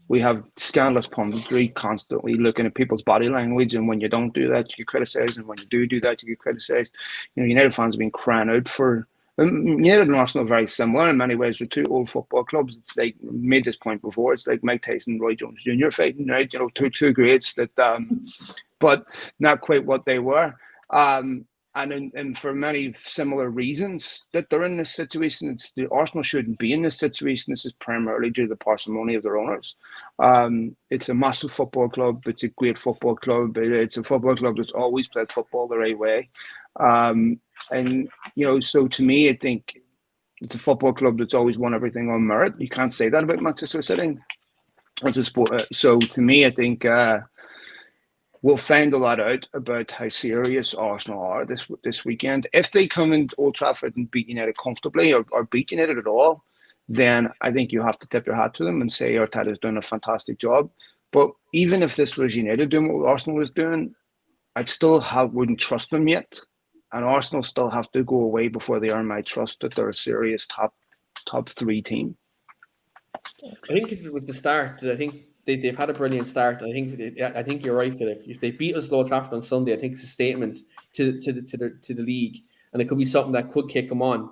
we have scandalous punditry constantly looking at people's body language, and when you don't do that, you get criticised, and when you do that, you get criticised. United fans have been crying out for. United and Arsenal are very similar in many ways. They're two old football clubs. It's like made this point before. It's like Mike Tyson and Roy Jones Jr. fighting, right? Two greats that, but not quite what they were. And for many similar reasons that they're in this situation. Arsenal shouldn't be in this situation. This is primarily due to the parsimony of their owners. It's a massive football club. It's a great football club. It's a football club that's always played football the right way. And so to me, I think it's a football club that's always won everything on merit. You can't say that about Manchester City. It's a sport. So to me, I think we'll find a lot out about how serious Arsenal are this weekend. If they come in Old Trafford and beat United comfortably or beat United at all, then I think you have to tip your hat to them and say Arteta's doing a fantastic job. But even if this was United doing what Arsenal was doing, I'd still wouldn't trust them yet. And Arsenal still have to go away before they earn my trust that they're a serious top three team. I think with the start, I think they've had a brilliant start. I think you're right, Philip. If they beat us Old Trafford on Sunday, I think it's a statement to the league, and it could be something that could kick them on.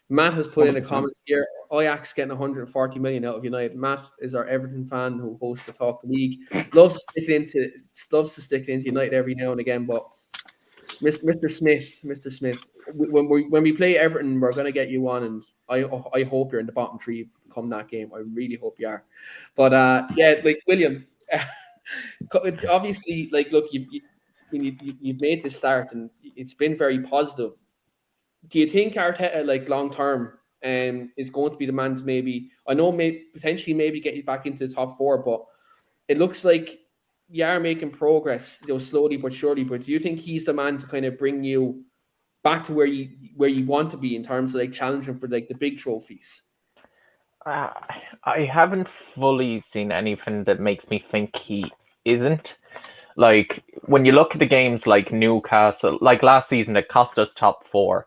Matt has put 100%. In a comment here: Ajax getting 140 million out of United. Matt is our Everton fan who hosts the Talk League. Loves to stick it into United every now and again, but Mr. Smith, when we play Everton, we're going to get you on, and I hope you're in the bottom three come that game. I really hope you are. But yeah, like William, obviously, like look, you've made this start, and it's been very positive. Do you think Arteta, like long term, is going to be the man to maybe potentially get you back into the top four, but it looks like you are making progress, slowly but surely. But do you think he's the man to kind of bring you back to where you want to be in terms of like challenging for like the big trophies? I haven't fully seen anything that makes me think he isn't. Like when you look at the games like Newcastle, like last season, it cost us top four.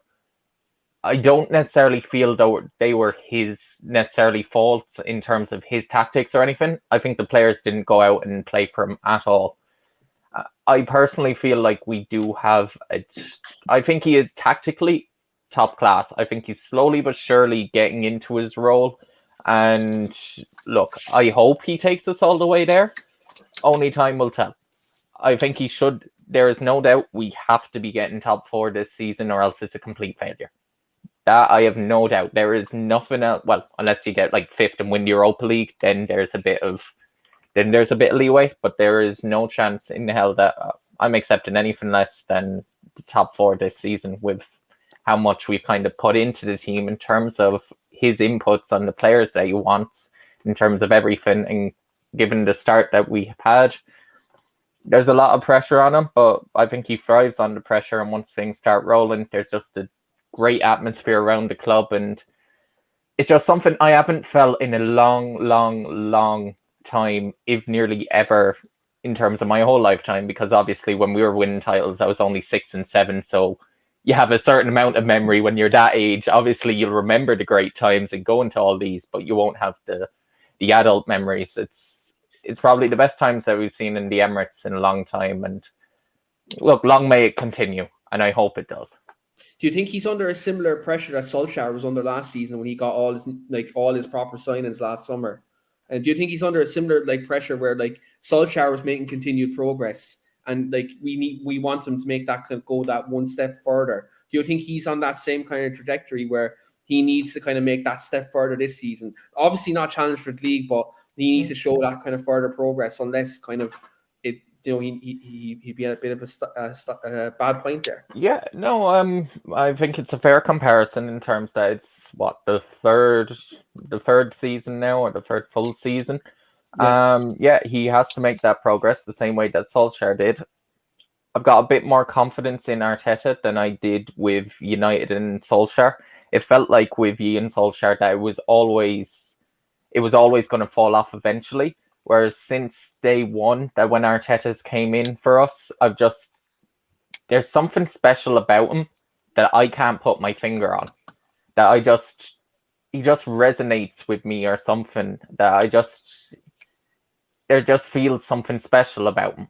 I don't necessarily feel though they were his necessarily faults in terms of his tactics or anything. I think the players didn't go out and play for him at all. I personally feel like we do have I think he is tactically top class. I think he's slowly but surely getting into his role. And look, I hope he takes us all the way there. Only time will tell. I think he should. There is no doubt we have to be getting top four this season or else it's a complete failure. That I have no doubt. There is nothing else. Well, unless you get like fifth and win the Europa League, then there's a bit of leeway. But there is no chance in hell that I'm accepting anything less than the top 4 this season with how much we've kind of put into the team in terms of his inputs on the players that he wants, in terms of everything. And given the start that we have had, there's a lot of pressure on him, but I think he thrives on the pressure. And once things start rolling, there's just a great atmosphere around the club. And it's just something I haven't felt in a long time, if nearly ever, in terms of my whole lifetime. Because obviously when we were winning titles, I was only 6 and 7. So you have a certain amount of memory when you're that age. Obviously, you'll remember the great times and go into all these, but you won't have the adult memories. It's probably the best times that we've seen in the Emirates in a long time. And look, long may it continue, and I hope it does. Do you think he's under a similar pressure that Solskjaer was under last season when he got all his proper signings last summer? And do you think he's under a similar pressure where Solskjaer was making continued progress? And we want him to make that go that one step further. Do you think he's on that same kind of trajectory where he needs to kind of make that step further this season? Obviously not challenge for the league, but he needs to show that kind of further progress. Unless kind of it, he'd be at a bit of a bad point there. Yeah, no, I think it's a fair comparison in terms that it's the third season now, or the third full season. Yeah, he has to make that progress the same way that Solskjaer did. I've got a bit more confidence in Arteta than I did with United and Solskjaer. It felt like with Ian Solskjaer that it was always going to fall off eventually. Whereas since day one, that when Arteta's came in for us, there's something special about him that I can't put my finger on. That he just resonates with me, or something that there just feels something special about him.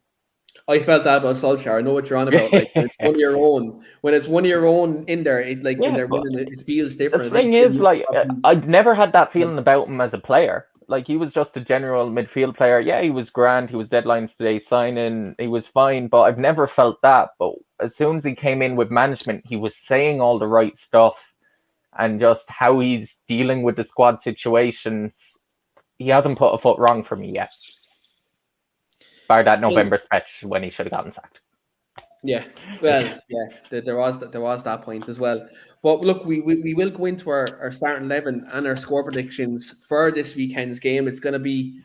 I felt that about Solskjaer. I know what you're on about. When it's one of your own, in there, it feels different. The thing is, I'd never had that feeling about him as a player. He was just a general midfield player. Yeah, he was grand. He was deadlines today signing. He was fine, but I've never felt that. But as soon as he came in with management, he was saying all the right stuff, and just how he's dealing with the squad situations, he hasn't put a foot wrong for me yet. Bar that November speech when he should have gotten sacked. Yeah, well, yeah, there was that point as well. But look, we will go into our starting 11 and our score predictions for this weekend's game. It's going to be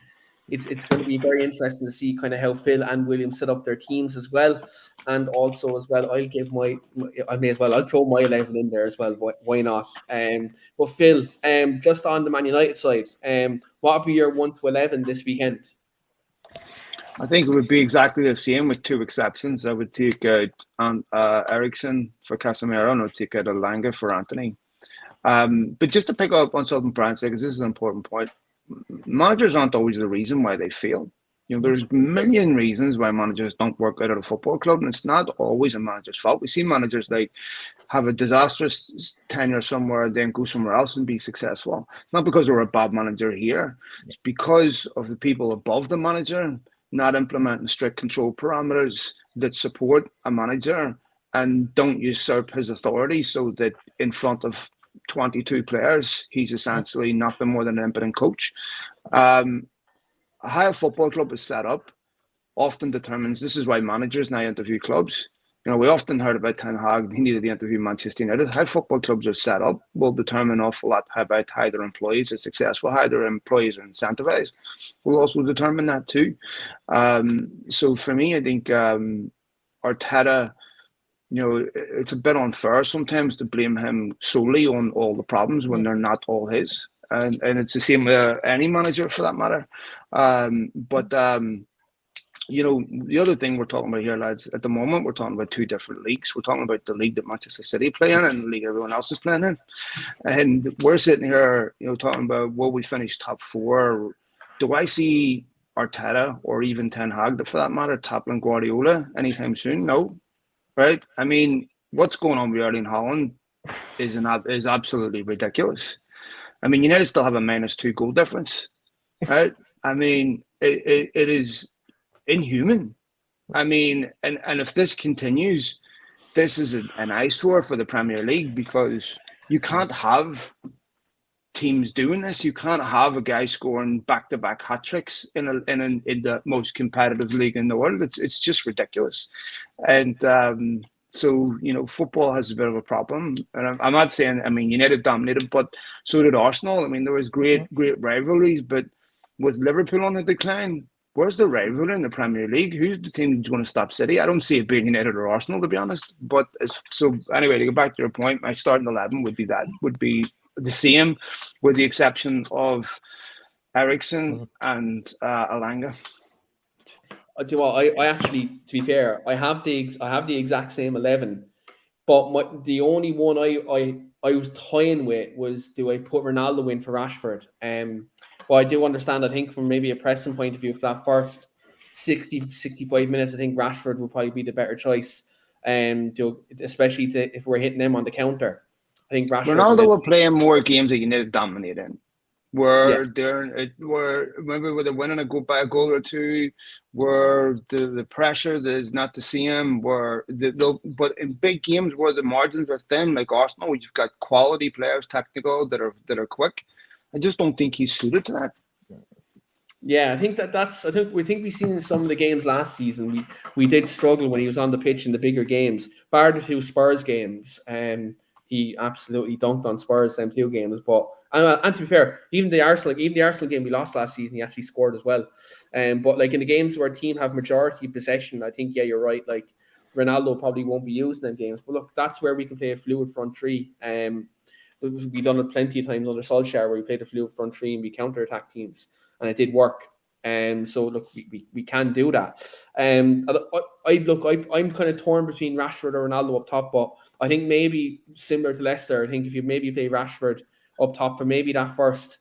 very interesting to see kind of how Phil and William set up their teams as well, and also as well, I'll throw my 11 in there as well. Why not? But Phil, just on the Man United side, what would be your 1 to 11 this weekend? I think it would be exactly the same with 2 exceptions. I would take out Eriksen for Casemiro, and I would take out Elanga for Antony. But just to pick up on something Brian said, because this is an important point, managers aren't always the reason why they fail. There's a million reasons why managers don't work out at a football club, and it's not always a manager's fault. We see managers have a disastrous tenure somewhere, then go somewhere else and be successful. It's not because they're a bad manager here. It's because of the people above the manager not implementing strict control parameters that support a manager and don't usurp his authority, so that in front of 22 players, he's essentially nothing more than an impotent coach. How a football club is set up often determines, this is why managers now interview clubs. We often heard about Ten Hag, he needed to interview Manchester United. How football clubs are set up will determine an awful lot about how their employees are successful, how their employees are incentivized. Will also determine that too. So for me, I think Arteta, it's a bit unfair sometimes to blame him solely on all the problems when they're not all his. And it's the same with any manager for that matter. The other thing we're talking about here, lads, at the moment, we're talking about 2 different leagues. We're talking about the league that Manchester City play in and the league everyone else is playing in. And we're sitting here, talking about will we finish top 4? Do I see Arteta or even Ten Hag, for that matter, toppling Guardiola anytime soon? No. Right? I mean, what's going on with Erling Haaland is absolutely ridiculous. I mean, United still have a -2 goal difference. Right? I mean, it is inhuman. I mean, and if this continues, this is an eyesore for the Premier League, because you can't have teams doing this. You can't have a guy scoring back-to-back hat tricks in the most competitive league in the world. It's just ridiculous. And So, football has a bit of a problem. And I'm not saying, United dominated, but so did Arsenal. I mean, there was great rivalries, but with Liverpool on the decline, where's the rivalry in the Premier League? Who's the team that's going to stop City? I don't see it being United or Arsenal, to be honest. But so anyway, to go back to your point, my starting 11 would be the same, with the exception of Eriksen and Alanga. Do you know what, I actually, to be fair, I have the exact same 11, but the only one I was toying with was, do I put Ronaldo in for Rashford? But I do understand, I think from maybe a pressing point of view, for that first 65 minutes, I think Rashford would probably be the better choice, especially if we're hitting them on the counter. I think Rashford. Ronaldo will play in more games that United dominate in. Where they're winning a goal or two, where the pressure is not to see him, but in big games where the margins are thin, like Arsenal, where you've got quality players, technical, that are quick, I just don't think he's suited to that. Yeah, I think we've seen in some of the games last season, we did struggle when he was on the pitch in the bigger games, bar the 2 Spurs games, and he absolutely dunked on Spurs them 2 games. But and to be fair, even the Arsenal game we lost last season, he actually scored as well. But like in the games where a team have majority possession, I think you're right. Like Ronaldo probably won't be used in them games. But look, that's where we can play a fluid front three. We've done it plenty of times under Solskjaer, where we played a fluid front three and we counter-attack teams, and it did work. So look, we can do that. I'm kind of torn between Rashford or Ronaldo up top, but I think maybe similar to Leicester, I think if you maybe play Rashford up top for maybe that first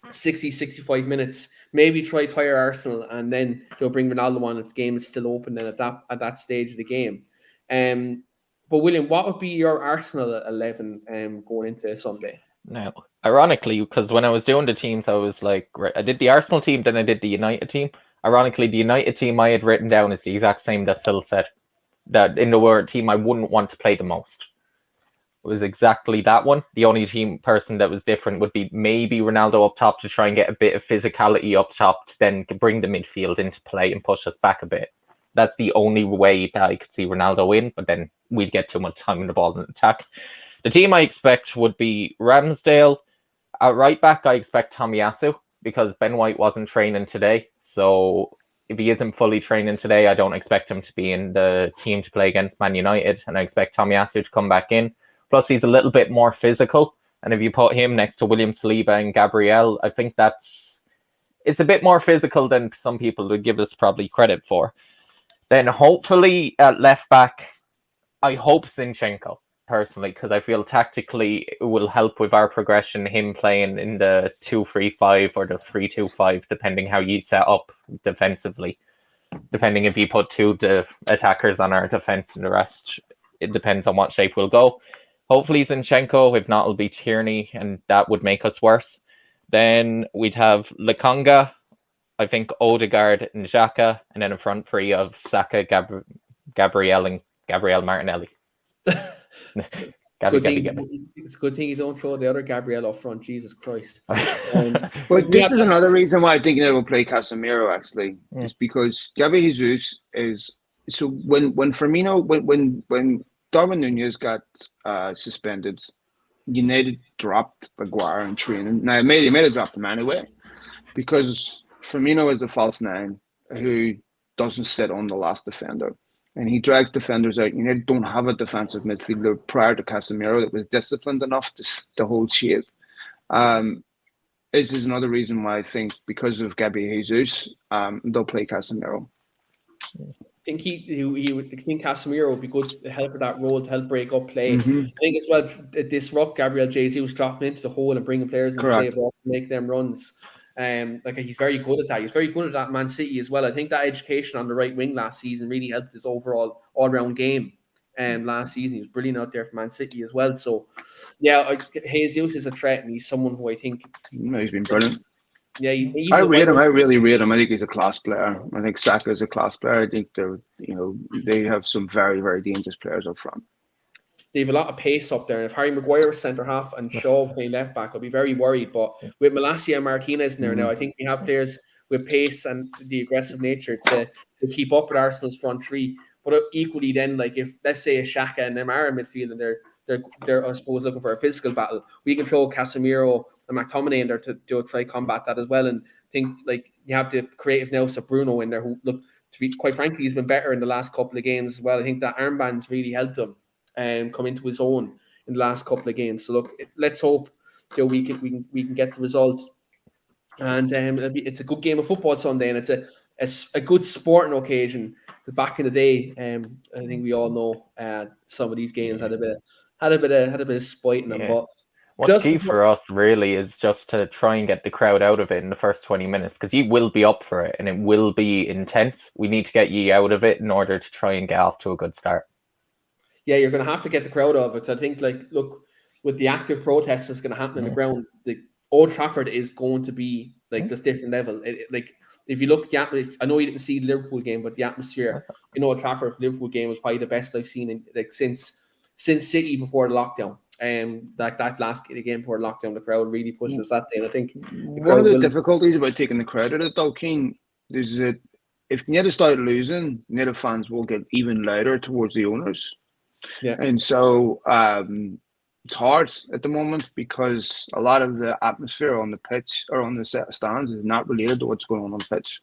60-65 minutes, maybe tire Arsenal, and then they'll bring Ronaldo on if the game is still open then at that stage of the game. But William, what would be your Arsenal 11 going into Sunday? Now, ironically, because when I was doing the teams, I was like, right, I did the Arsenal team, then I did the United team. Ironically, the United team I had written down is the exact same that Phil said. That in the word team I wouldn't want to play the most. It was exactly that one. The only person that was different would be maybe Ronaldo up top to try and get a bit of physicality up top to then bring the midfield into play and push us back a bit. That's the only way that I could see Ronaldo in, but then we'd get too much time in the ball in attack. The team I expect would be Ramsdale. At right back, I expect Tomiyasu, because Ben White wasn't training today. So if he isn't fully training today, I don't expect him to be in the team to play against Man United. And I expect Tomiyasu to come back in. Plus, he's a little bit more physical. And if you put him next to William Saliba and Gabriel, I think it's a bit more physical than some people would give us probably credit for. Then hopefully at left back, I hope Zinchenko, personally, because I feel tactically it will help with our progression, him playing in the 2-3-5 or the 3-2-5, depending how you set up defensively. Depending if you put 2 attackers on our defense and the rest, it depends on what shape we'll go. Hopefully Zinchenko, if not, it'll be Tierney, and that would make us worse. Then we'd have Lokonga, I think Odegaard and Xhaka, and then a front three of Saka, Gabriel, and Gabriel Martinelli. It's a good thing you don't throw the other Gabriel up front. Jesus Christ. But this is another reason why I think they will play Casemiro, actually. Is because Gabriel Jesus is... So when Firmino... When Darwin Núñez got suspended, United dropped Maguire in training. Now, they may have dropped him anyway, because Firmino is a false 9 who doesn't sit on the last defender. And he drags defenders out. You don't have a defensive midfielder prior to Casemiro that was disciplined enough to hold shape. This is another reason why I think, because of Gabriel Jesus, they'll play Casemiro. I think I think Casemiro would be good to help with that role, to help break up play. Mm-hmm. I think as well to disrupt Gabriel Jesus, dropping into the hole and bringing players into play to make them runs. He's very good at that. He's very good at that Man City as well. I think that education on the right wing last season really helped his overall all-round game. Last season he was brilliant out there for Man City as well. So yeah, Jesus is a threat, and he's someone who I think he's been brilliant. Yeah, I rate him. I really rate him. I think he's a class player. I think Saka is a class player. I think they have some very, very dangerous players up front. They have a lot of pace up there. And if Harry Maguire was centre half and Shaw playing left back, I'd be very worried. But with Malacia and Martinez in there now, I think we have players with pace and the aggressive nature to keep up with Arsenal's front three. But equally, then like if let's say a Xhaka and them are in midfield and they're I suppose looking for a physical battle, we can throw Casemiro and McTominay in there to try combat that as well. And think like you have the creative nous of Bruno in there, who look to be quite frankly he's been better in the last couple of games as well. I think that armband's really helped him come into his own in the last couple of games. So look, let's hope we can get the result. And it's a good game of football Sunday, and it's a good sporting occasion. Back in the day, I think we all know some of these games had a bit of spite in them. But what's key for us really is just to try and get the crowd out of it in the first 20 minutes, because you will be up for it and it will be intense. We need to get you out of it in order to try and get off to a good start. Yeah, you're going to have to get the crowd out of it. Because I think, like, look, with the active protests that's going to happen in the ground, Old Trafford is going to be like this different level. Like if you look at I know you didn't see the Liverpool game, but the atmosphere in Old Trafford for the Liverpool game was probably the best I've seen in like since City before the lockdown. That last game before lockdown, the crowd really pushed us that day. And I think one of the difficulties about taking the crowd out of it, though, Keane, is that if United start losing, United fans will get even louder towards the owners. Yeah, and so it's hard at the moment because a lot of the atmosphere on the pitch or on the set of stands is not related to what's going on the pitch.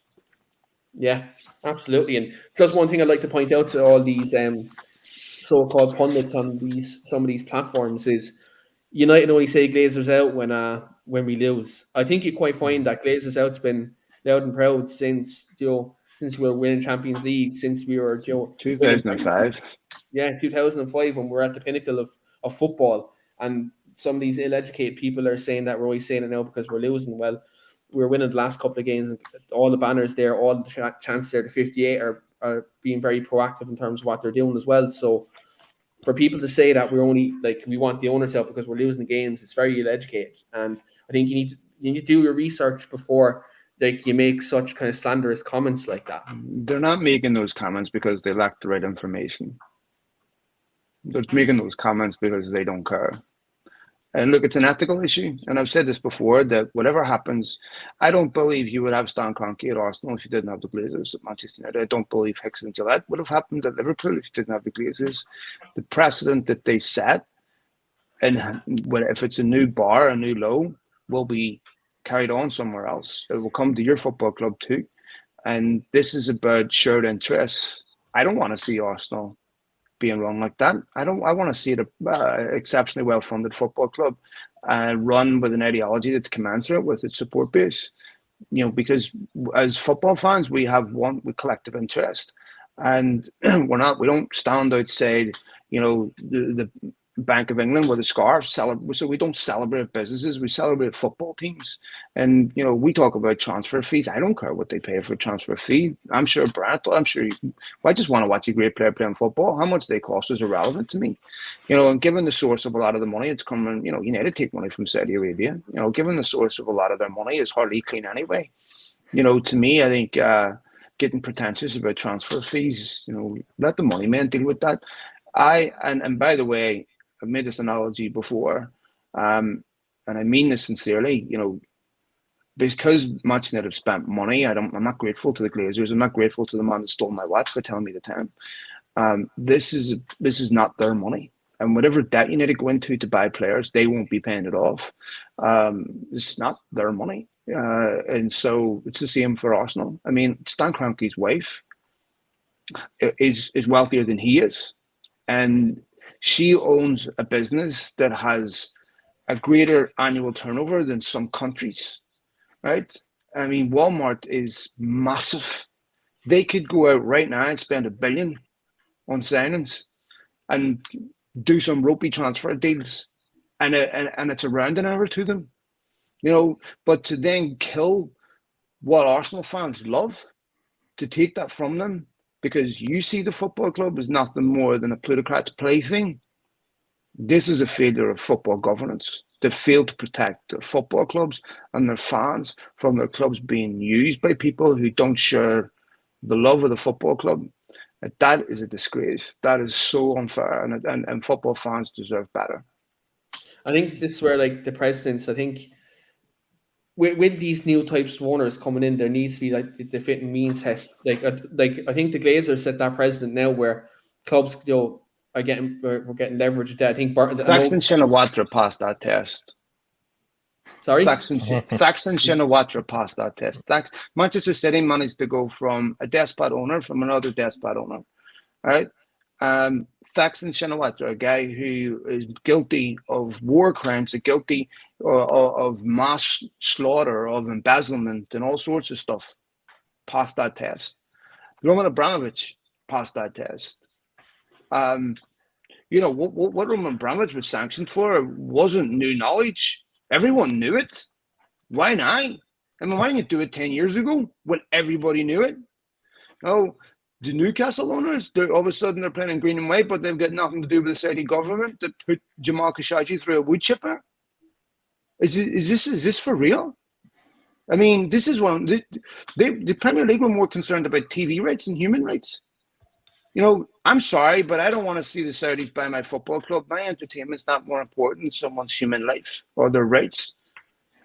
Yeah, absolutely. And just one thing I'd like to point out to all these so-called pundits on some of these platforms is United only say Glazers out when we lose. I think you quite find that Glazers out's been loud and proud since we were winning Champions League, since we were 2005. Yeah, 2005 when we're at the pinnacle of football. And some of these ill-educated people are saying that we're always saying it now because we're losing. Well, we're winning the last couple of games, and all the banners there, all the chances there, the 58 are being very proactive in terms of what they're doing as well. So for people to say that we're only we want the owners out because we're losing the games, it's very ill-educated. And I think you need to do your research before you make such kind of slanderous comments like that. They're not making those comments because they lack the right information. They're making those comments because they don't care. And look, it's an ethical issue. And I've said this before, that whatever happens, I don't believe you would have Stan Kroenke at Arsenal if you didn't have the Glazers at Manchester United. I don't believe Hicks and Gillette would have happened at Liverpool if you didn't have the Glazers. The precedent that they set, and if it's a new bar, a new low, will be carried on somewhere else. It will come to your football club too. And this is about shared interests. I don't want to see Arsenal being run like that. I want to see it exceptionally well-funded football club run with an ideology that's commensurate with its support base. Because as football fans, we have one collective interest, and we don't stand outside, the Bank of England with a scarf. So we don't celebrate businesses, we celebrate football teams. And we talk about transfer fees. I don't care what they pay for a transfer fee. I'm sure I just want to watch a great player playing football. How much they cost is irrelevant to me. And given the source of a lot of the money, it's coming, United take money from Saudi Arabia. Given the source of a lot of their money is hardly clean anyway. To me, I think getting pretentious about transfer fees, let the money men deal with that. And by the way, I've made this analogy before, and I mean this sincerely. Because Manchester United have spent money, I'm not grateful to the Glazers. I'm not grateful to the man that stole my watch for telling me the time. This is not their money, and whatever debt United go into to buy players, they won't be paying it off. This is not their money, and so it's the same for Arsenal. I mean, Stan Kroenke's wife is wealthier than he is, and she owns a business that has a greater annual turnover than some countries, right? I mean, Walmart is massive. They could go out right now and spend $1 billion on signings and do some ropey transfer deals, and it's around an hour to them, But to then kill what Arsenal fans love, to take that from them, because you see the football club as nothing more than a plutocrat's plaything. This is a failure of football governance. They fail to protect their football clubs and their fans from their clubs being used by people who don't share the love of the football club. That is a disgrace. That is so unfair, and football fans deserve better. I think this is where the presidents, I think with these new types of owners coming in, there needs to be like the fit and means test. Like I think the Glazers set that precedent now where clubs, we're getting leverage with that. I think Thaxton Shinawatra passed that test. Sorry? Thaxton Shinawatra passed that test. Manchester City managed to go from a despot owner from another despot owner, right? Thaxton Shinawatra, a guy who is guilty of war crimes, guilty of mass slaughter, of embezzlement, and all sorts of stuff, passed that test. Roman Abramovich passed that test. What Roman Abramovich was sanctioned for wasn't new knowledge. Everyone knew it. Why now? I mean, why didn't you do it 10 years ago when everybody knew it? Oh, the Newcastle owners, all of a sudden they're playing in green and white, but they've got nothing to do with the Saudi government that put Jamal Khashoggi through a wood chipper. Is this for real? I mean, this is one. The Premier League were more concerned about TV rights than human rights. I'm sorry, but I don't want to see the Saudis buy my football club. My entertainment's not more important than someone's human life or their rights.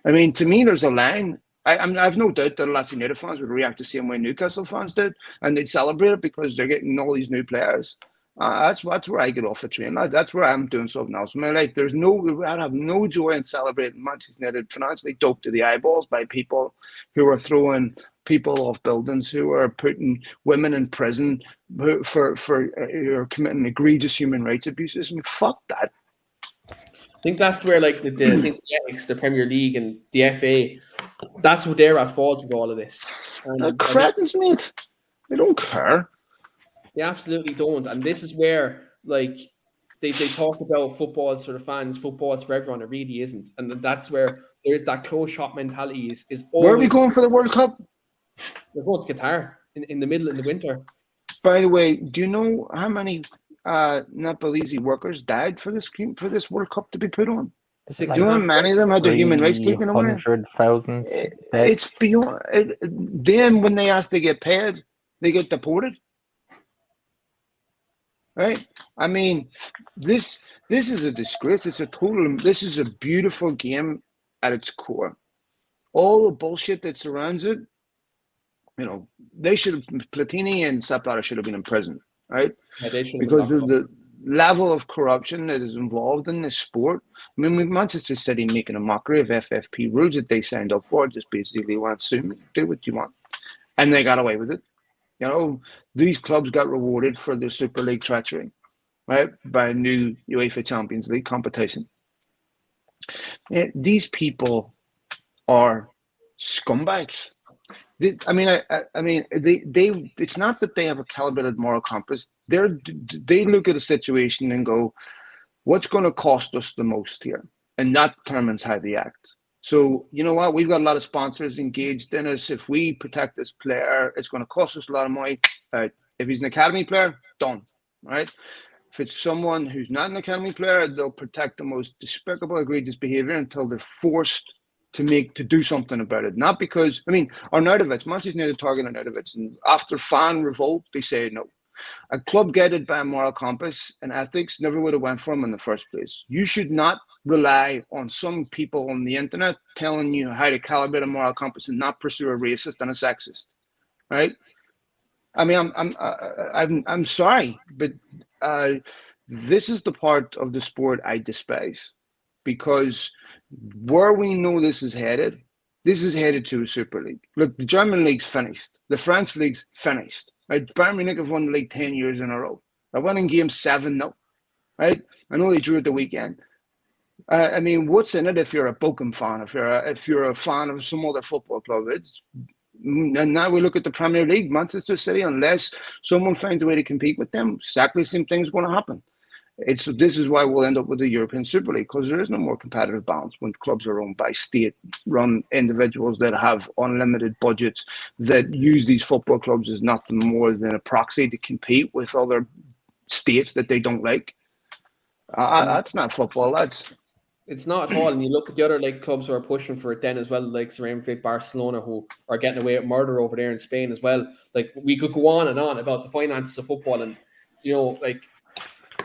I mean, to me, there's a line. I've no doubt that lots of United fans would react the same way Newcastle fans did, and they'd celebrate it because they're getting all these new players. That's where I get off the train. That's where I'm doing something else in my life. I have no joy in celebrating Manchester United financially doped to the eyeballs by people who are throwing people off buildings, who are putting women in prison who are committing egregious human rights abuses. I mean, fuck that. I think that's where like the Premier League and the FA, that's what they're at fault with all of this. Cretins, mate. They don't care. They absolutely don't. And this is where like they talk about football's for the fans, football's for everyone. It really isn't. And that's where there's that close shop mentality is always. Where are we going for the World Cup? We're going to Qatar in the middle of the winter. By the way, do you know how many Nepalese workers died for this World Cup to be put on? Do you know how many of them had their human rights taken away? 100,000. It's beyond. Then when they ask to get paid, they get deported. Right? I mean, this is a disgrace. This is a beautiful game at its core. All the bullshit that surrounds it, they should have, Platini and Sepp Blatter should have been in prison, right? Yeah, because of the level of corruption that is involved in this sport. I mean, with Manchester City making a mockery of FFP rules that they signed up for, just basically want to sue me, do what you want. And they got away with it. These clubs got rewarded for their Super League treachery, right? By a new UEFA Champions League competition. These people are scumbags. It's not that they have a calibrated moral compass. They look at a situation and go, what's going to cost us the most here? And that determines how they act. So, you know what? We've got a lot of sponsors engaged in us. If we protect this player, it's going to cost us a lot of money. If he's an academy player, done, right? If it's someone who's not an academy player, they'll protect the most despicable, egregious behavior until they're forced to do something about it. Not because, Arnautovic, Manchester United target Arnautovic, and after fan revolt, they say no. A club guided by a moral compass and ethics never would have went for him in the first place. You should not rely on some people on the internet telling you how to calibrate a moral compass and not pursue a racist and a sexist, right? I mean, I'm sorry, but this is the part of the sport I despise, because where we know this is headed to a Super League. Look, the German league's finished. The French league's finished. Right? Bayern Munich have won the league 10 years in a row. They're winning game 7-0. Right? I know they drew at the weekend. What's in it if you're a Bochum fan? If you're a fan of some other football club? And now we look at the Premier League, Manchester City. Unless someone finds a way to compete with them, exactly the same thing's going to happen. This is why we'll end up with the European Super League, because there is no more competitive balance when clubs are owned by state-run individuals that have unlimited budgets, that use these football clubs as nothing more than a proxy to compete with other states that they don't like. That's not football. It's not at all. And you look at the other clubs who are pushing for it then as well, like Real Madrid, Barcelona, who are getting away with murder over there in Spain as well. We could go on and on about the finances of football, and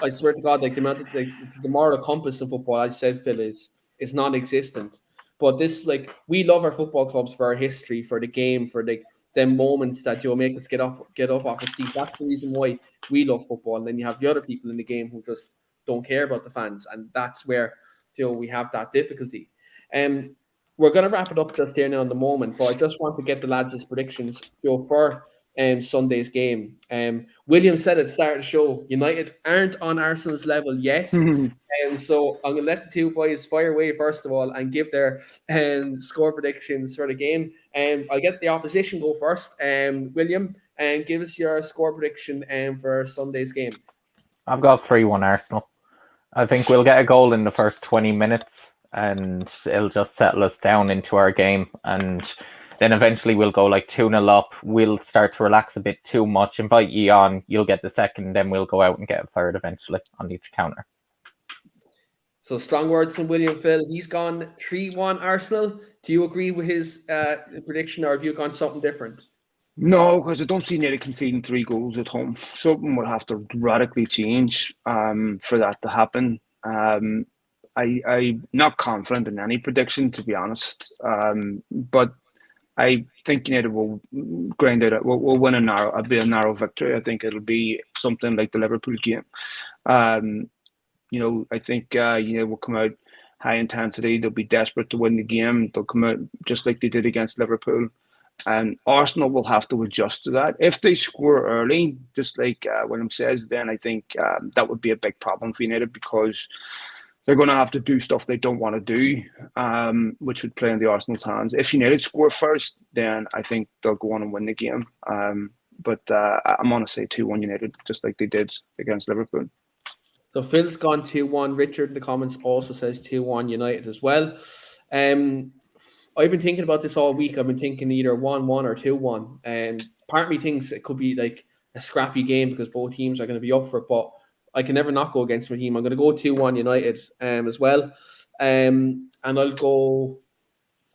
I swear to God, the amount of the moral compass in football, as I said, Phil, is non-existent. But this, like, we love our football clubs for our history, for the game, for them moments that make us get up off a seat. That's the reason why we love football. And then you have the other people in the game who just don't care about the fans, and that's where we have that difficulty. We're going to wrap it up just here now in the moment, but I just want to get the lads' predictions for Sunday's game. William said at the start of the show, United aren't on Arsenal's level yet. So I'm going to let the two boys fire away first of all and give their score predictions for the game. I'll get the opposition go first. William, and give us your score prediction for Sunday's game. I've got 3-1 Arsenal. I think we'll get a goal in the first 20 minutes and it'll just settle us down into our game. And then eventually we'll go like 2-0 up. We'll start to relax a bit too much, invite you on. You'll get the second, then we'll go out and get a third eventually on each counter. So strong words from William Phil. He's gone 3-1 Arsenal. Do you agree with his prediction, or have you gone something different? No, because I don't see United conceding 3 goals at home. Something would have to radically change for that to happen. I'm not confident in any prediction, to be honest. But I think United will grind it. We'll win a narrow victory. I think it'll be something like the Liverpool game. I think will come out high intensity. They'll be desperate to win the game. They'll come out just like they did against Liverpool. And Arsenal will have to adjust to that. If they score early, just like William says, then I think that would be a big problem for United, because they're going to have to do stuff they don't want to do, which would play in the Arsenal's hands. If United score first, then I think they'll go on and win the game. But I'm going to say 2-1 United, just like they did against Liverpool. So Phil's gone 2-1. Richard in the comments also says 2-1 United as well. I've been thinking about this all week. I've been thinking either 1-1 or 2-1. And part of me thinks it could be like a scrappy game because both teams are going to be up for it. But I can never not go against my team. I'm going to go 2-1 United as well. And I'll throw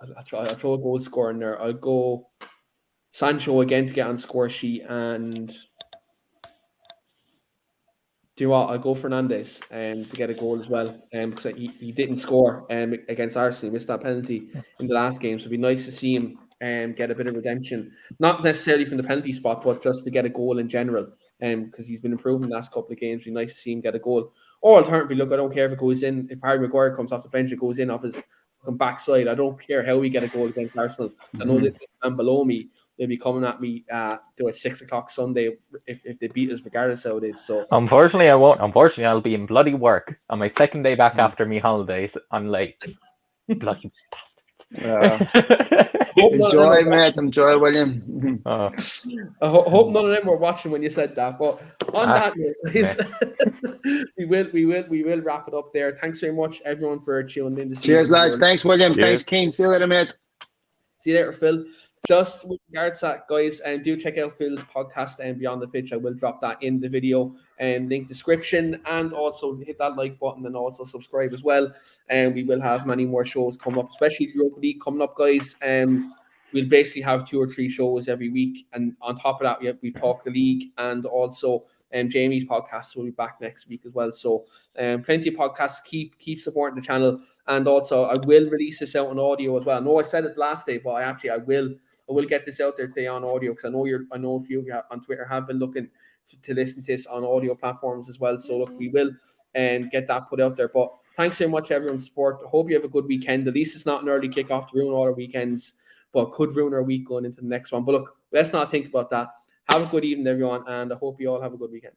a goal scorer in there. I'll go Sancho again to get on score sheet, and do you know what? I'll go Fernandes to get a goal as well, because he didn't score against Arsenal. He missed that penalty in the last game, so it'd be nice to see him get a bit of redemption. Not necessarily from the penalty spot, but just to get a goal in general, because he's been improving the last couple of games. It'd be nice to see him get a goal. Or alternatively, look, I don't care if it goes in. If Harry Maguire comes off the bench, it goes in off his backside. I don't care how we get a goal against Arsenal. I know that the man below me, they'll be coming at me to a 6 o'clock Sunday if they beat us, regardless how it is. So unfortunately, I won't. Unfortunately, I'll be in bloody work on my second day back after me holidays. I'm late. Bloody bastards. Enjoy, mate. Enjoy, William. I hope none of them were watching when you said that. But on that note, we will wrap it up there. Thanks very much, everyone, for tuning in. Cheers, lads. Thanks, William. Cheers. Thanks, Keane. See you later, mate. See you later, Phil. Just with regards to that, guys, do check out Phil's podcast and Beyond the Pitch. I will drop that in the video and link description, and also hit that like button and also subscribe as well. And we will have many more shows coming up, especially the Europa League coming up, guys. We'll basically have 2 or 3 shows every week, and on top of that, we've talked the league, and also Jamie's podcast will be back next week as well. So plenty of podcasts. Keep supporting the channel, and also I will release this out on audio as well. I know I said it last day, but I will get this out there today on audio, because I know a few of you on Twitter have been looking to listen to this on audio platforms as well. So look, we will get that put out there. But thanks very much, everyone's support. I hope you have a good weekend. At least it's not an early kickoff to ruin all our weekends, but could ruin our week going into the next one. But look, let's not think about that. Have a good evening, everyone, and I hope you all have a good weekend.